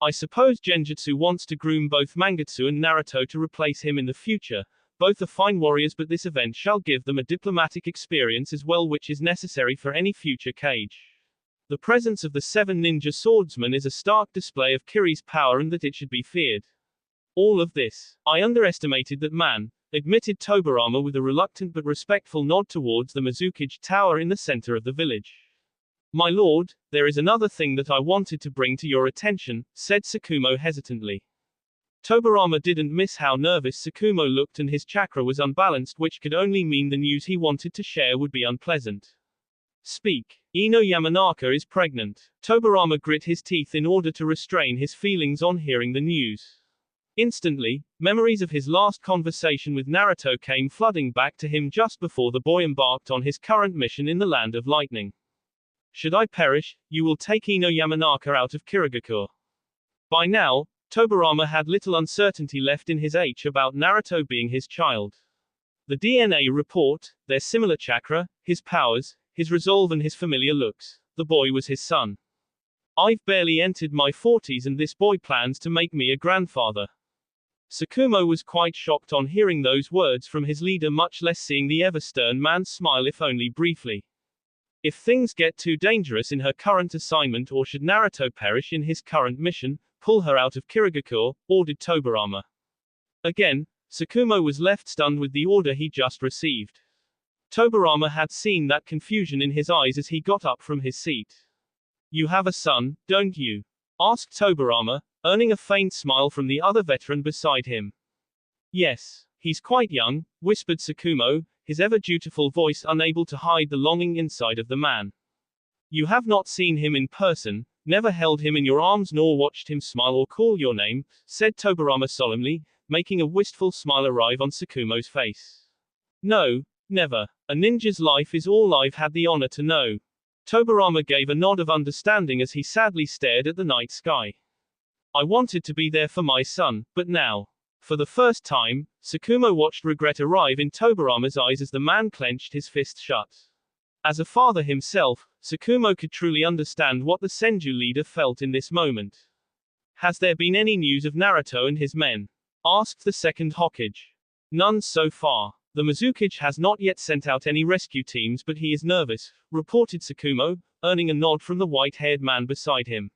I suppose Genjutsu wants to groom both Mangetsu and Naruto to replace him in the future. Both are fine warriors but this event shall give them a diplomatic experience as well which is necessary for any future Kage. The presence of the 7 ninja swordsmen is a stark display of Kiri's power and that it should be feared. All of this, I underestimated that man, admitted Tobarama with a reluctant but respectful nod towards the Mizukage tower in the center of the village. My lord, there is another thing that I wanted to bring to your attention, said Tsukumo hesitantly. Tobarama didn't miss how nervous Tsukumo looked and his chakra was unbalanced, which could only mean the news he wanted to share would be unpleasant. Speak. Ino Yamanaka is pregnant. Tobarama grit his teeth in order to restrain his feelings on hearing the news. Instantly, memories of his last conversation with Naruto came flooding back to him just before the boy embarked on his current mission in the Land of Lightning. Should I perish, you will take Ino Yamanaka out of Kirigakure. By now, Tobarama had little uncertainty left in his about Naruto being his child. The DNA report, their similar chakra, his powers, his resolve and his familiar looks. The boy was his son. I've barely entered my 40s and this boy plans to make me a grandfather. Tsukumo was quite shocked on hearing those words from his leader, much less seeing the ever-stern man smile if only briefly. If things get too dangerous in her current assignment or should Naruto perish in his current mission, pull her out of Kirigakure, ordered Tobarama. Again, Tsukumo was left stunned with the order he just received. Tobarama had seen that confusion in his eyes as he got up from his seat. You have a son, don't you? Asked Tobarama, earning a faint smile from the other veteran beside him. Yes, he's quite young, whispered Tsukumo, his ever-dutiful voice unable to hide the longing inside of the man. You have not seen him in person, never held him in your arms nor watched him smile or call your name, said Tobarama solemnly, making a wistful smile arrive on Tsukumo's face. No, never. A ninja's life is all I've had the honor to know. Tobarama gave a nod of understanding as he sadly stared at the night sky. I wanted to be there for my son, but now. For the first time, Tsukumo watched regret arrive in Tobarama's eyes as the man clenched his fist shut. As a father himself, Tsukumo could truly understand what the Senju leader felt in this moment. Has there been any news of Naruto and his men? Asked the second Hokage. None so far. The Mizukage has not yet sent out any rescue teams but he is nervous, reported Tsukumo, earning a nod from the white-haired man beside him.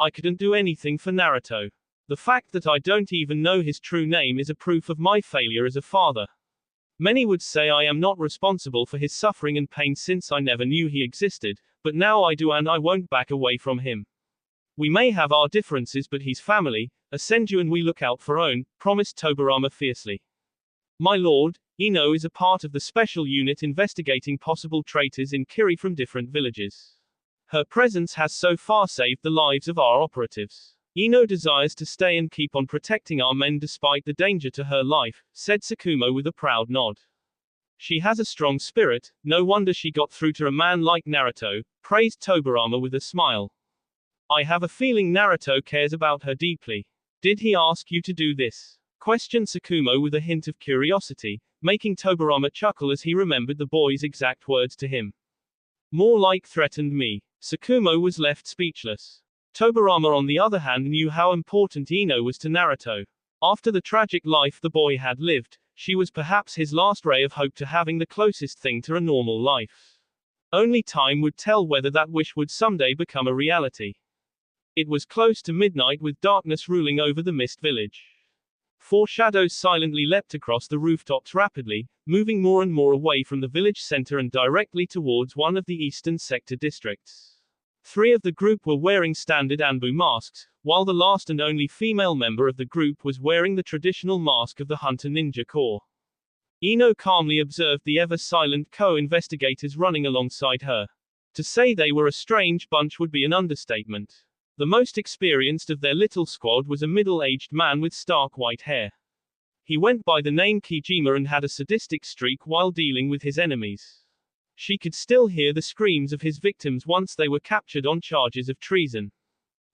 I couldn't do anything for Naruto. The fact that I don't even know his true name is a proof of my failure as a father. Many would say I am not responsible for his suffering and pain since I never knew he existed, but now I do and I won't back away from him. We may have our differences but he's family, a senju and we look out for own, promised Tobirama fiercely. My lord, Ino is a part of the special unit investigating possible traitors in Kiri from different villages. Her presence has so far saved the lives of our operatives. Ino desires to stay and keep on protecting our men despite the danger to her life, said Sakumo with a proud nod. She has a strong spirit, no wonder she got through to a man like Naruto, praised Tobirama with a smile. I have a feeling Naruto cares about her deeply. Did he ask you to do this? Questioned Sakumo with a hint of curiosity, making Tobirama chuckle as he remembered the boy's exact words to him. More like threatened me. Sakumo was left speechless. Tobirama on the other hand knew how important Ino was to Naruto. After the tragic life the boy had lived, she was perhaps his last ray of hope to having the closest thing to a normal life. Only time would tell whether that wish would someday become a reality. It was close to midnight with darkness ruling over the mist village. 4 shadows silently leapt across the rooftops rapidly, moving more and more away from the village center and directly towards one of the eastern sector districts. 3 of the group were wearing standard Anbu masks, while the last and only female member of the group was wearing the traditional mask of the Hunter Ninja Corps. Ino calmly observed the ever-silent co-investigators running alongside her. To say they were a strange bunch would be an understatement. The most experienced of their little squad was a middle-aged man with stark white hair. He went by the name Kijima and had a sadistic streak while dealing with his enemies. She could still hear the screams of his victims once they were captured on charges of treason.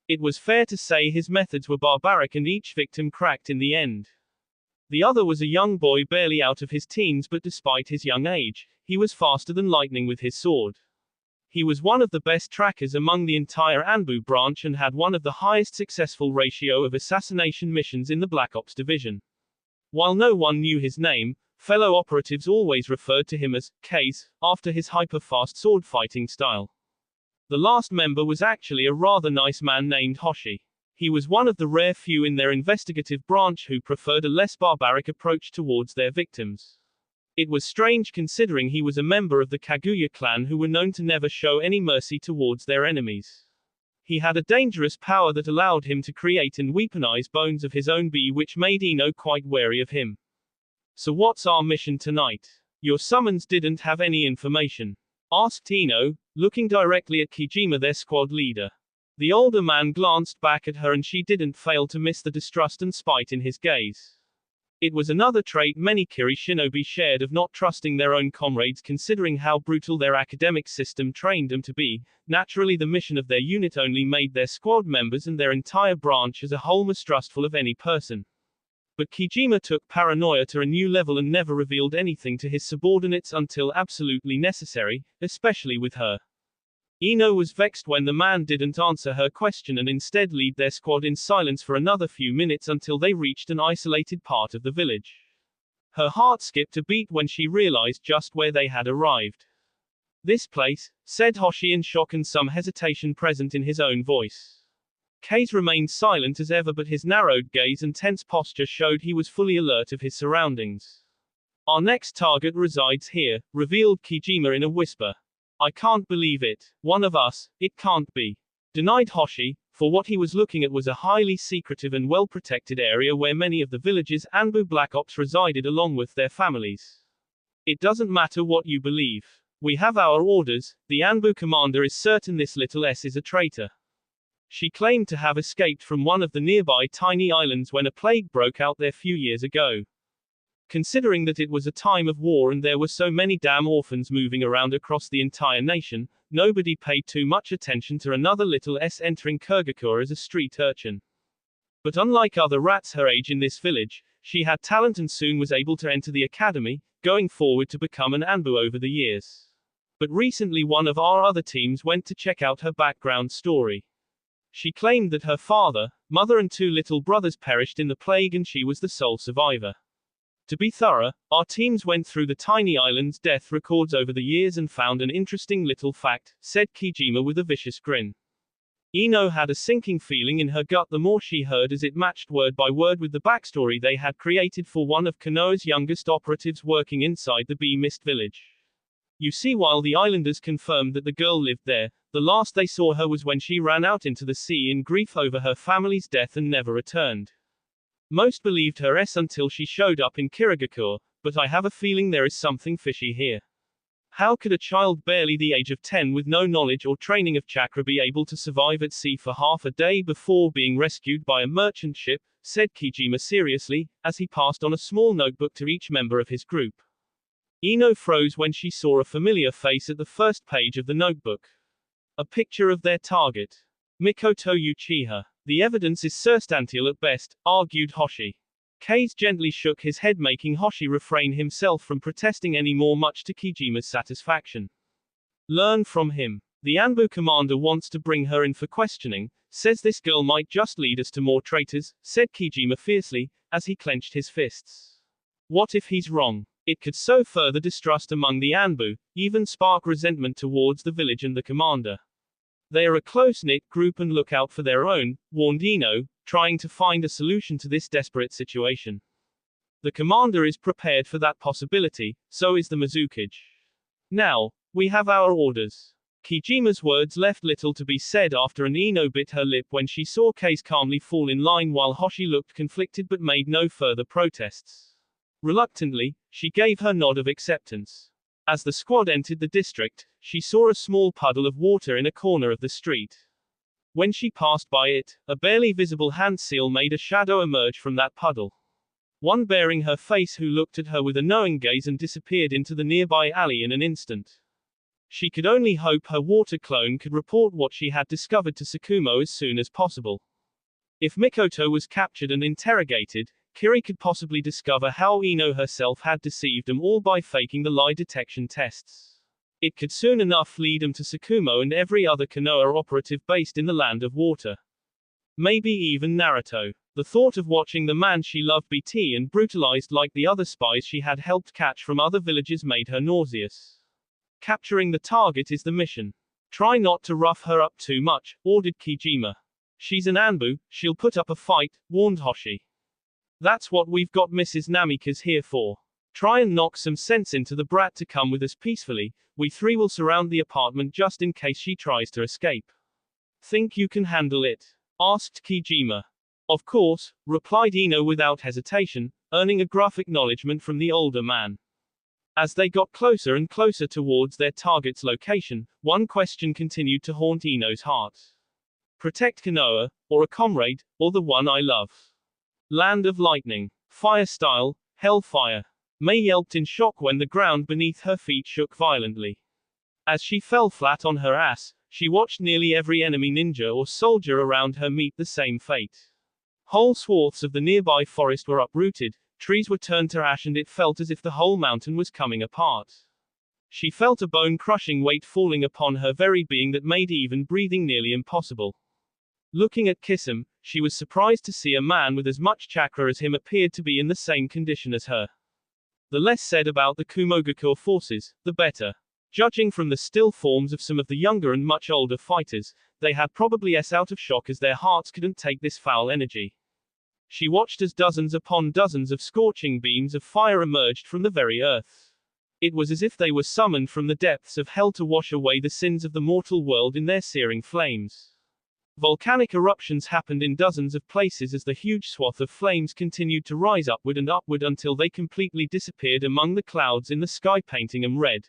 It was fair to say his methods were barbaric and each victim cracked in the end. The other was a young boy barely out of his teens but despite his young age, he was faster than lightning with his sword. He was one of the best trackers among the entire Anbu branch and had one of the highest successful ratio of assassination missions in the Black Ops division. While no one knew his name, fellow operatives always referred to him as Case, after his hyper-fast sword fighting style. The last member was actually a rather nice man named Hoshi. He was one of the rare few in their investigative branch who preferred a less barbaric approach towards their victims. It was strange considering he was a member of the Kaguya clan who were known to never show any mercy towards their enemies. He had a dangerous power that allowed him to create and weaponize bones of his own bee which made Ino quite wary of him. So what's our mission tonight? Your summons didn't have any information. Asked Ino, looking directly at Kijima, their squad leader. The older man glanced back at her and she didn't fail to miss the distrust and spite in his gaze. It was another trait many Kiri shinobi shared of not trusting their own comrades considering how brutal their academic system trained them to be. Naturally the mission of their unit only made their squad members and their entire branch as a whole mistrustful of any person. But Kijima took paranoia to a new level and never revealed anything to his subordinates until absolutely necessary, especially with her. Ino was vexed when the man didn't answer her question and instead lead their squad in silence for another few minutes until they reached an isolated part of the village. Her heart skipped a beat when she realized just where they had arrived. This place, said Hoshi in shock and some hesitation present in his own voice. Kase remained silent as ever but his narrowed gaze and tense posture showed he was fully alert of his surroundings. Our next target resides here, revealed Kijima in a whisper. I can't believe it. One of us, it can't be. Denied Hoshi, for what he was looking at was a highly secretive and well-protected area where many of the village's Anbu Black Ops resided along with their families. It doesn't matter what you believe. We have our orders, the Anbu commander is certain this little S is a traitor. She claimed to have escaped from one of the nearby tiny islands when a plague broke out there few years ago. Considering that it was a time of war and there were so many damn orphans moving around across the entire nation, nobody paid too much attention to another little S entering Kurgakure as a street urchin. But unlike other rats her age in this village, she had talent and soon was able to enter the academy, going forward to become an Anbu over the years. But recently one of our other teams went to check out her background story. She claimed that her father, mother and 2 little brothers perished in the plague and she was the sole survivor. To be thorough, our teams went through the tiny island's death records over the years and found an interesting little fact, said Kijima with a vicious grin. Ino had a sinking feeling in her gut the more she heard, as it matched word by word with the backstory they had created for one of Konoha's youngest operatives working inside the Bee Mist village. You see, while the islanders confirmed that the girl lived there, the last they saw her was when she ran out into the sea in grief over her family's death and never returned. Most believed her until she showed up in Kirigakure, but I have a feeling there is something fishy here. How could a child barely the age of 10 with no knowledge or training of chakra be able to survive at sea for half a day before being rescued by a merchant ship, said Kijima seriously, as he passed on a small notebook to each member of his group. Ino froze when she saw a familiar face at the first page of the notebook. A picture of their target. Mikoto Uchiha. The evidence is circumstantial at best, argued Hoshi. Kase gently shook his head, making Hoshi refrain himself from protesting any more, much to Kijima's satisfaction. Learn from him. The Anbu commander wants to bring her in for questioning, says this girl might just lead us to more traitors, said Kijima fiercely, as he clenched his fists. What if he's wrong? It could sow further distrust among the Anbu, even spark resentment towards the village and the commander. They are a close-knit group and look out for their own, warned Ino, trying to find a solution to this desperate situation. The commander is prepared for that possibility, so is the Mizukage. Now, we have our orders. Kijima's words left little to be said after an Ino bit her lip when she saw Kase calmly fall in line while Hoshi looked conflicted but made no further protests. Reluctantly, she gave her nod of acceptance. As the squad entered the district, she saw a small puddle of water in a corner of the street. When she passed by it, a barely visible hand seal made a shadow emerge from that puddle. One bearing her face, who looked at her with a knowing gaze and disappeared into the nearby alley in an instant. She could only hope her water clone could report what she had discovered to Tsukumo as soon as possible. If Mikoto was captured and interrogated, Kiri could possibly discover how Ino herself had deceived them all by faking the lie detection tests. It could soon enough lead them to Tsukumo and every other Konoha operative based in the Land of Water. Maybe even Naruto. The thought of watching the man she loved be beaten and brutalized like the other spies she had helped catch from other villages made her nauseous. Capturing the target is the mission. Try not to rough her up too much, ordered Kijima. She's an Anbu, she'll put up a fight, warned Hoshi. That's what we've got Mrs. Namikaze here for. Try and knock some sense into the brat to come with us peacefully. We three will surround the apartment just in case she tries to escape. Think you can handle it? Asked Kijima. Of course, replied Ino without hesitation, earning a gruff acknowledgement from the older man. As they got closer and closer towards their target's location, one question continued to haunt Ino's heart. Protect Konoha, or a comrade, or the one I love. Land of Lightning. Fire style, Hellfire. Mei yelped in shock when the ground beneath her feet shook violently. As she fell flat on her ass, she watched nearly every enemy ninja or soldier around her meet the same fate. Whole swaths of the nearby forest were uprooted, trees were turned to ash, and it felt as if the whole mountain was coming apart. She felt a bone-crushing weight falling upon her very being that made even breathing nearly impossible. Looking at Kisum, she was surprised to see a man with as much chakra as him appeared to be in the same condition as her. The less said about the Kumogakure forces, the better. Judging from the still forms of some of the younger and much older fighters, they had probably out of shock as their hearts couldn't take this foul energy. She watched as dozens upon dozens of scorching beams of fire emerged from the very earth. It was as if they were summoned from the depths of hell to wash away the sins of the mortal world in their searing flames. Volcanic eruptions happened in dozens of places as the huge swath of flames continued to rise upward and upward until they completely disappeared among the clouds in the sky, painting them red.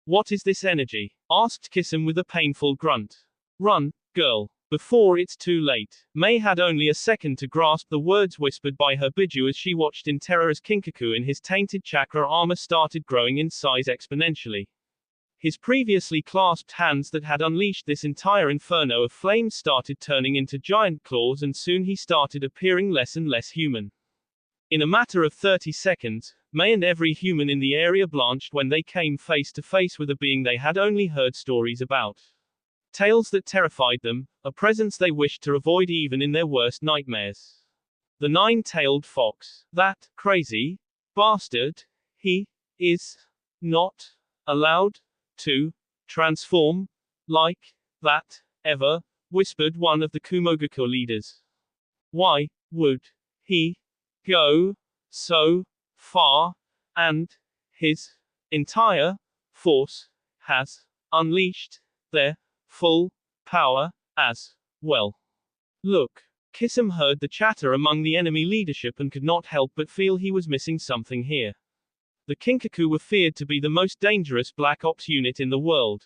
What is this energy? Asked Kisum with a painful grunt. Run, girl, before it's too late. Mei had only a second to grasp the words whispered by her Biju as she watched in terror as Kinkaku in his tainted chakra armor started growing in size exponentially. His previously clasped hands that had unleashed this entire inferno of flames started turning into giant claws, and soon he started appearing less and less human. In a matter of 30 seconds, Mei and every human in the area blanched when they came face to face with a being they had only heard stories about. Tales that terrified them, a presence they wished to avoid even in their worst nightmares. The nine-tailed fox. That crazy bastard. He is not allowed to transform like that ever whispered one of the Kumogakure leaders. Why would he go so far? And his entire force has unleashed their full power as well. Look. Kisum heard the chatter among the enemy leadership and could not help but feel he was missing something here. The Kinkaku were feared to be the most dangerous Black Ops unit in the world.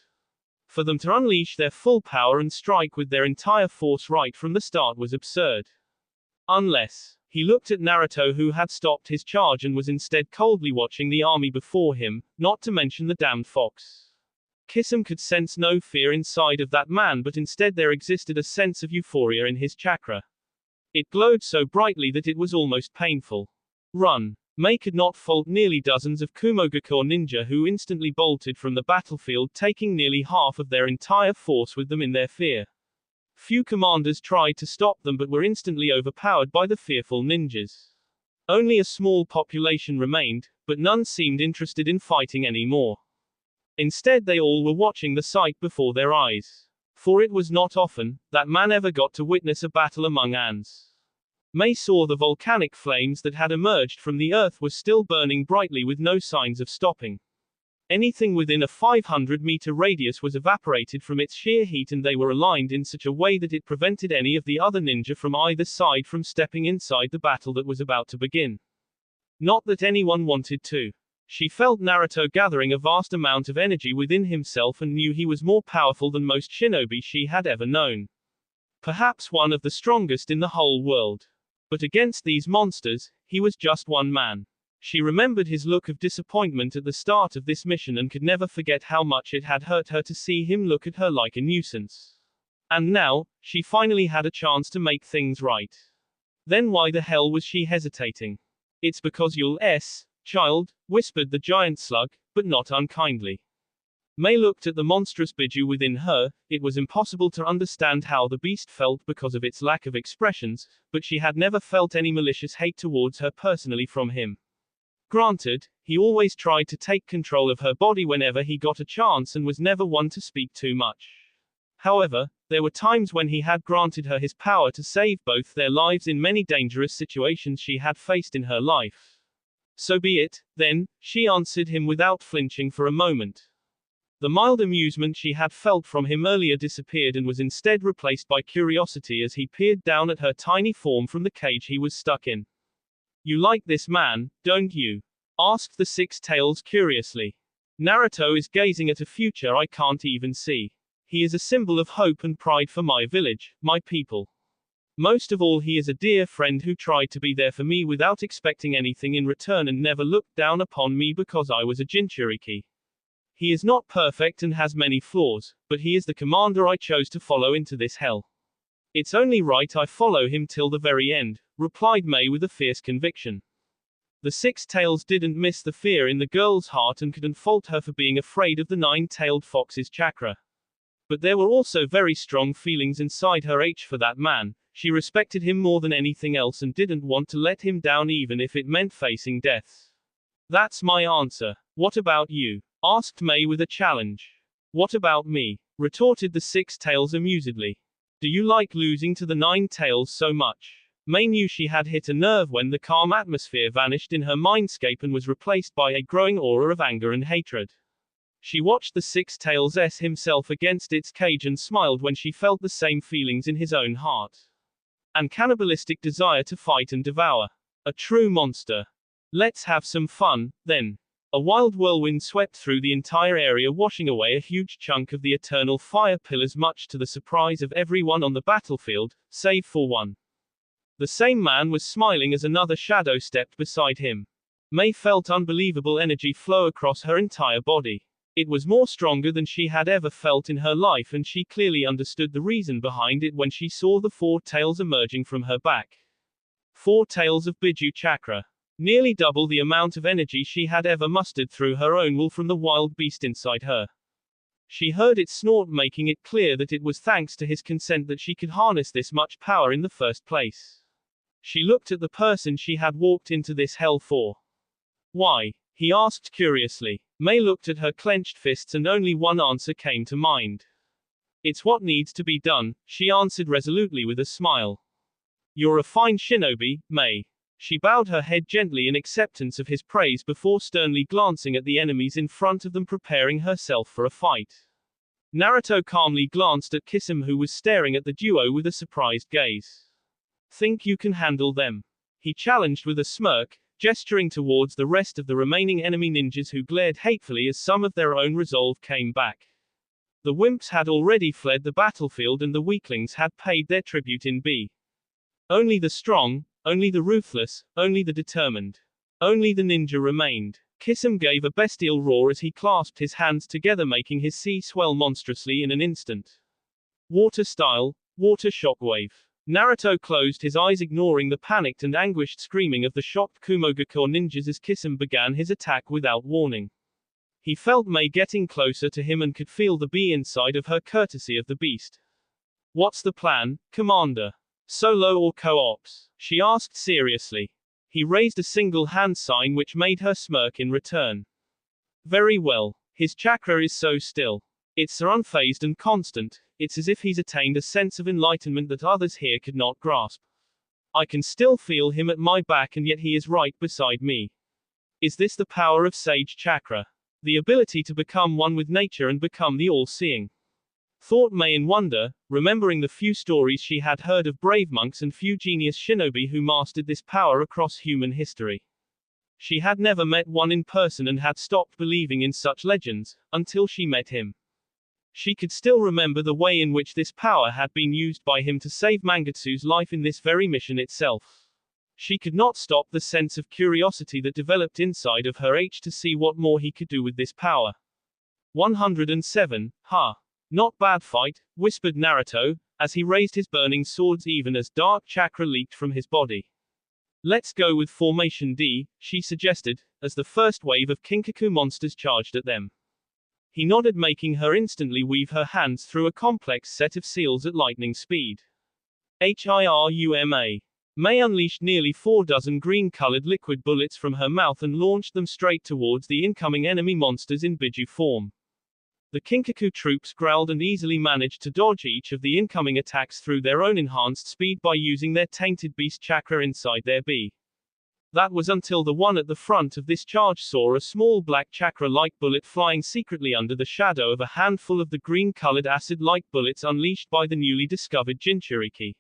For them to unleash their full power and strike with their entire force right from the start was absurd. Unless, he looked at Naruto, who had stopped his charge and was instead coldly watching the army before him, not to mention the damned fox. Kisum could sense no fear inside of that man, but instead there existed a sense of euphoria in his chakra. It glowed so brightly that it was almost painful. Run. Mei could not fault nearly dozens of Kumogakure ninja who instantly bolted from the battlefield, taking nearly half of their entire force with them in their fear. Few commanders tried to stop them but were instantly overpowered by the fearful ninjas. Only a small population remained, but none seemed interested in fighting anymore. Instead they all were watching the sight before their eyes. For it was not often that man ever got to witness a battle among ants. Mei saw the volcanic flames that had emerged from the earth were still burning brightly with no signs of stopping. Anything within a 500-meter radius was evaporated from its sheer heat, and they were aligned in such a way that it prevented any of the other ninja from either side from stepping inside the battle that was about to begin. Not that anyone wanted to. She felt Naruto gathering a vast amount of energy within himself and knew he was more powerful than most shinobi she had ever known. Perhaps one of the strongest in the whole world. But against these monsters, he was just one man. She remembered his look of disappointment at the start of this mission and could never forget how much it had hurt her to see him look at her like a nuisance. And now, she finally had a chance to make things right. Then why the hell was she hesitating? It's because you'll child, whispered the giant slug, but not unkindly. Mei looked at the monstrous biju within her. It was impossible to understand how the beast felt because of its lack of expressions, but she had never felt any malicious hate towards her personally from him. Granted, he always tried to take control of her body whenever he got a chance and was never one to speak too much. However, there were times when he had granted her his power to save both their lives in many dangerous situations she had faced in her life. So be it, then, she answered him without flinching for a moment. The mild amusement she had felt from him earlier disappeared and was instead replaced by curiosity as he peered down at her tiny form from the cage he was stuck in. You like this man, don't you? Asked the Six Tails curiously. Naruto is gazing at a future I can't even see. He is a symbol of hope and pride for my village, my people. Most of all, he is a dear friend who tried to be there for me without expecting anything in return and never looked down upon me because I was a Jinchuriki. He is not perfect and has many flaws, but he is the commander I chose to follow into this hell. It's only right I follow him till the very end, replied Mei with a fierce conviction. The Six Tails didn't miss the fear in the girl's heart and couldn't fault her for being afraid of the nine-tailed fox's chakra. But there were also very strong feelings inside her for that man. She respected him more than anything else and didn't want to let him down even if it meant facing death. That's my answer. What about you? Asked Mei with a challenge. What about me? Retorted the Six Tails amusedly. Do you like losing to the Nine Tails so much? Mei knew she had hit a nerve when the calm atmosphere vanished in her mindscape and was replaced by a growing aura of anger and hatred. She watched the Six Tails himself against its cage and smiled when she felt the same feelings in his own heart. An cannibalistic desire to fight and devour. A true monster. Let's have some fun, then. A wild whirlwind swept through the entire area, washing away a huge chunk of the eternal fire pillars, much to the surprise of everyone on the battlefield, save for one. The same man was smiling as another shadow stepped beside him. Mei felt unbelievable energy flow across her entire body. It was more stronger than she had ever felt in her life, and she clearly understood the reason behind it when she saw the four tails emerging from her back. 4 tails of Biju chakra. Nearly double the amount of energy she had ever mustered through her own will from the wild beast inside her. She heard it snort, making it clear that it was thanks to his consent that she could harness this much power in the first place. She looked at the person she had walked into this hell for. Why? He asked curiously. Mei looked at her clenched fists and only one answer came to mind. It's what needs to be done, she answered resolutely with a smile. You're a fine shinobi, Mei. She bowed her head gently in acceptance of his praise before sternly glancing at the enemies in front of them, preparing herself for a fight. Naruto calmly glanced at Kisame, who was staring at the duo with a surprised gaze. Think you can handle them? He challenged with a smirk, gesturing towards the rest of the remaining enemy ninjas, who glared hatefully as some of their own resolve came back. The wimps had already fled the battlefield and the weaklings had paid their tribute in B. Only the strong, only the ruthless, only the determined. Only the ninja remained. Kisame gave a bestial roar as he clasped his hands together, making his sea swell monstrously in an instant. Water style, water shockwave. Naruto closed his eyes, ignoring the panicked and anguished screaming of the shocked Kumogakure ninjas as Kisame began his attack without warning. He felt Mei getting closer to him and could feel the bee inside of her, courtesy of the beast. What's the plan, Commander? Solo or co-ops? She asked seriously. He raised a single hand sign which made her smirk in return. Very well. His chakra is so still. It's so unfazed and constant, it's as if he's attained a sense of enlightenment that others here could not grasp. I can still feel him at my back and yet he is right beside me. Is this the power of sage chakra? The ability to become one with nature and become the all-seeing? Thought Mei in wonder, remembering the few stories she had heard of brave monks and few genius shinobi who mastered this power across human history. She had never met one in person and had stopped believing in such legends, until she met him. She could still remember the way in which this power had been used by him to save Mangetsu's life in this very mission itself. She could not stop the sense of curiosity that developed inside of her to see what more he could do with this power. 107, ha. Not bad fight, whispered Naruto, as he raised his burning swords even as dark chakra leaked from his body. Let's go with Formation D, she suggested, as the first wave of Kinkaku monsters charged at them. He nodded, making her instantly weave her hands through a complex set of seals at lightning speed. HIRUMA. Mei unleashed nearly 4 dozen green-colored liquid bullets from her mouth and launched them straight towards the incoming enemy monsters in Biju form. The Kinkaku troops growled and easily managed to dodge each of the incoming attacks through their own enhanced speed by using their tainted beast chakra inside their B. That was until the one at the front of this charge saw a small black chakra-like bullet flying secretly under the shadow of a handful of the green-colored acid-like bullets unleashed by the newly discovered Jinchuriki.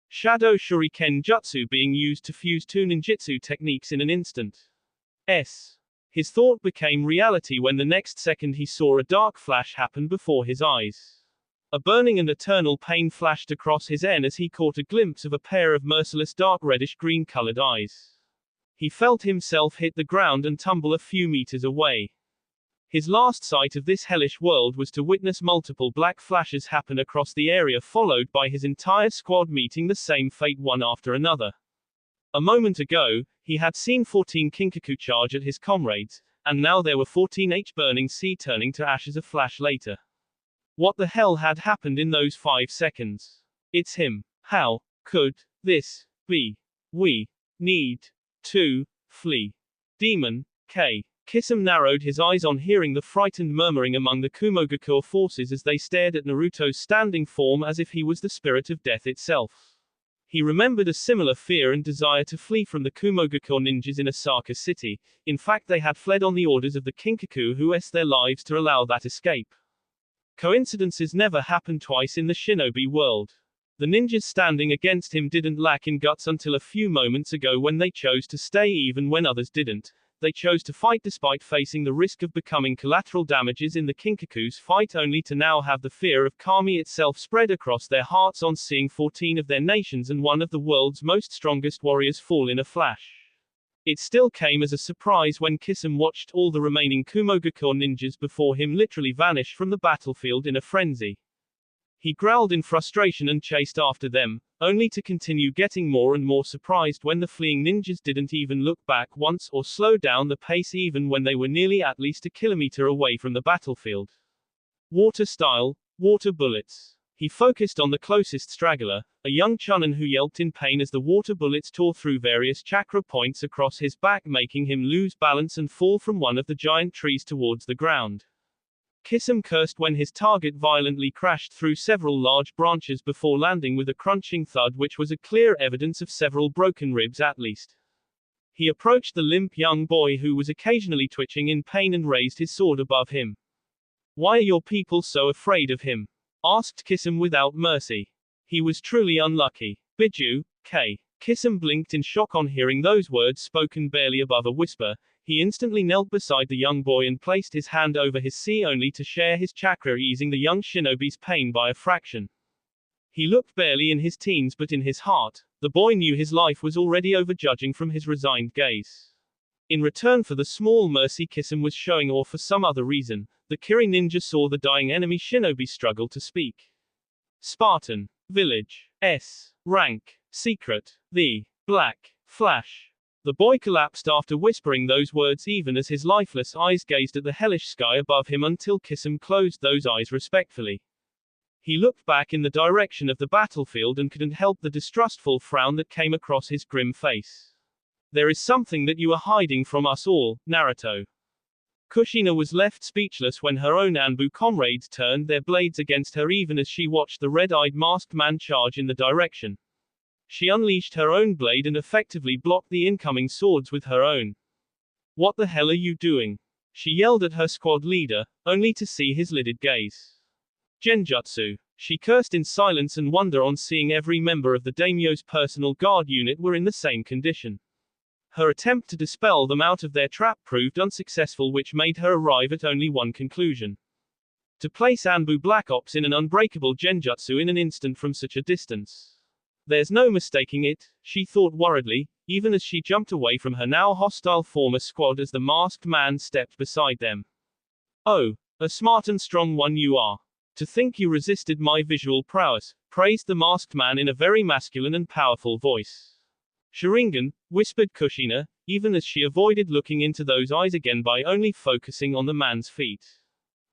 Shadow Shuriken Jutsu being used to fuse two ninjutsu techniques in an instant. His thought became reality when the next second he saw a dark flash happen before his eyes. A burning and eternal pain flashed across his as he caught a glimpse of a pair of merciless dark reddish-green colored eyes. He felt himself hit the ground and tumble a few meters away. His last sight of this hellish world was to witness multiple black flashes happen across the area, followed by his entire squad meeting the same fate one after another. A moment ago, he had seen 14 Kinkaku charge at his comrades, and now there were 14 burning sea turning to ashes a flash later. What the hell had happened in those 5 seconds? It's him. How could this be? We need to flee. Demon, K. Kisame narrowed his eyes on hearing the frightened murmuring among the Kumogakure forces as they stared at Naruto's standing form as if he was the spirit of death itself. He remembered a similar fear and desire to flee from the Kumogakure ninjas in Osaka City. In fact, they had fled on the orders of the Kinkaku, who risked their lives to allow that escape. Coincidences never happen twice in the shinobi world. The ninjas standing against him didn't lack in guts until a few moments ago when they chose to stay even when others didn't. They chose to fight despite facing the risk of becoming collateral damages in the Kinkaku's fight, only to now have the fear of Kami itself spread across their hearts on seeing 14 of their nations and one of the world's most strongest warriors fall in a flash. It still came as a surprise when Kisame watched all the remaining Kumogakure ninjas before him literally vanish from the battlefield in a frenzy. He growled in frustration and chased after them, only to continue getting more and more surprised when the fleeing ninjas didn't even look back once or slow down the pace even when they were nearly at least a kilometer away from the battlefield. Water style, water bullets. He focused on the closest straggler, a young chunin who yelped in pain as the water bullets tore through various chakra points across his back, making him lose balance and fall from one of the giant trees towards the ground. Kisum cursed when his target violently crashed through several large branches before landing with a crunching thud which was a clear evidence of several broken ribs at least. He approached the limp young boy who was occasionally twitching in pain and raised his sword above him. "Why are your people so afraid of him?" asked Kisum without mercy. "He was truly unlucky. Biju, K." Kisum blinked in shock on hearing those words spoken barely above a whisper. He instantly knelt beside the young boy and placed his hand over his sea only to share his chakra, easing the young shinobi's pain by a fraction. He looked barely in his teens, but in his heart, the boy knew his life was already over, judging from his resigned gaze. In return for the small mercy Kisum was showing, or for some other reason, the Kiri ninja saw the dying enemy shinobi struggle to speak. Spartan. Village. S. Rank. Secret. The Black Flash. The boy collapsed after whispering those words even as his lifeless eyes gazed at the hellish sky above him until Kisum closed those eyes respectfully. He looked back in the direction of the battlefield and couldn't help the distrustful frown that came across his grim face. "There is something that you are hiding from us all, Naruto." Kushina was left speechless when her own Anbu comrades turned their blades against her even as she watched the red-eyed masked man charge in the direction. She unleashed her own blade and effectively blocked the incoming swords with her own. "What the hell are you doing?" she yelled at her squad leader, only to see his lidded gaze. "Genjutsu," she cursed in silence and wonder on seeing every member of the daimyo's personal guard unit were in the same condition. Her attempt to dispel them out of their trap proved unsuccessful, which made her arrive at only one conclusion. To place Anbu Black Ops in an unbreakable genjutsu in an instant from such a distance. "There's no mistaking it," she thought worriedly, even as she jumped away from her now hostile former squad as the masked man stepped beside them. "Oh, a smart and strong one you are. To think you resisted my visual prowess," praised the masked man in a very masculine and powerful voice. "Sharingan," whispered Kushina, even as she avoided looking into those eyes again by only focusing on the man's feet.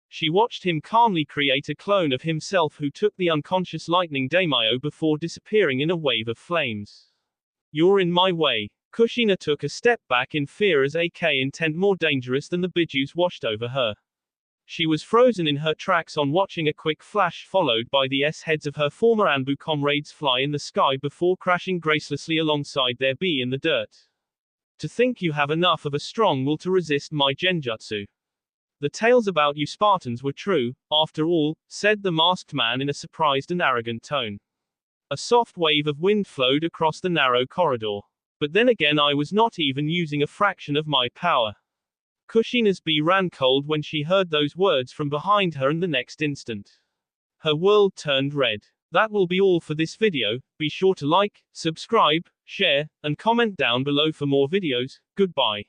She watched him calmly create a clone of himself who took the unconscious lightning daimyo before disappearing in a wave of flames. "You're in my way." Kushina took a step back in fear as AK intent more dangerous than the bijus washed over her. She was frozen in her tracks on watching a quick flash followed by the heads of her former Anbu comrades fly in the sky before crashing gracelessly alongside their B in the dirt. "To think you have enough of a strong will to resist my genjutsu. The tales about you Spartans were true, after all," said the masked man in a surprised and arrogant tone. A soft wave of wind flowed across the narrow corridor. "But then again, I was not even using a fraction of my power." Kushina's B ran cold when she heard those words from behind her, and the next instant, her world turned red. That will be all for this video. Be sure to like, subscribe, share, and comment down below for more videos. Goodbye.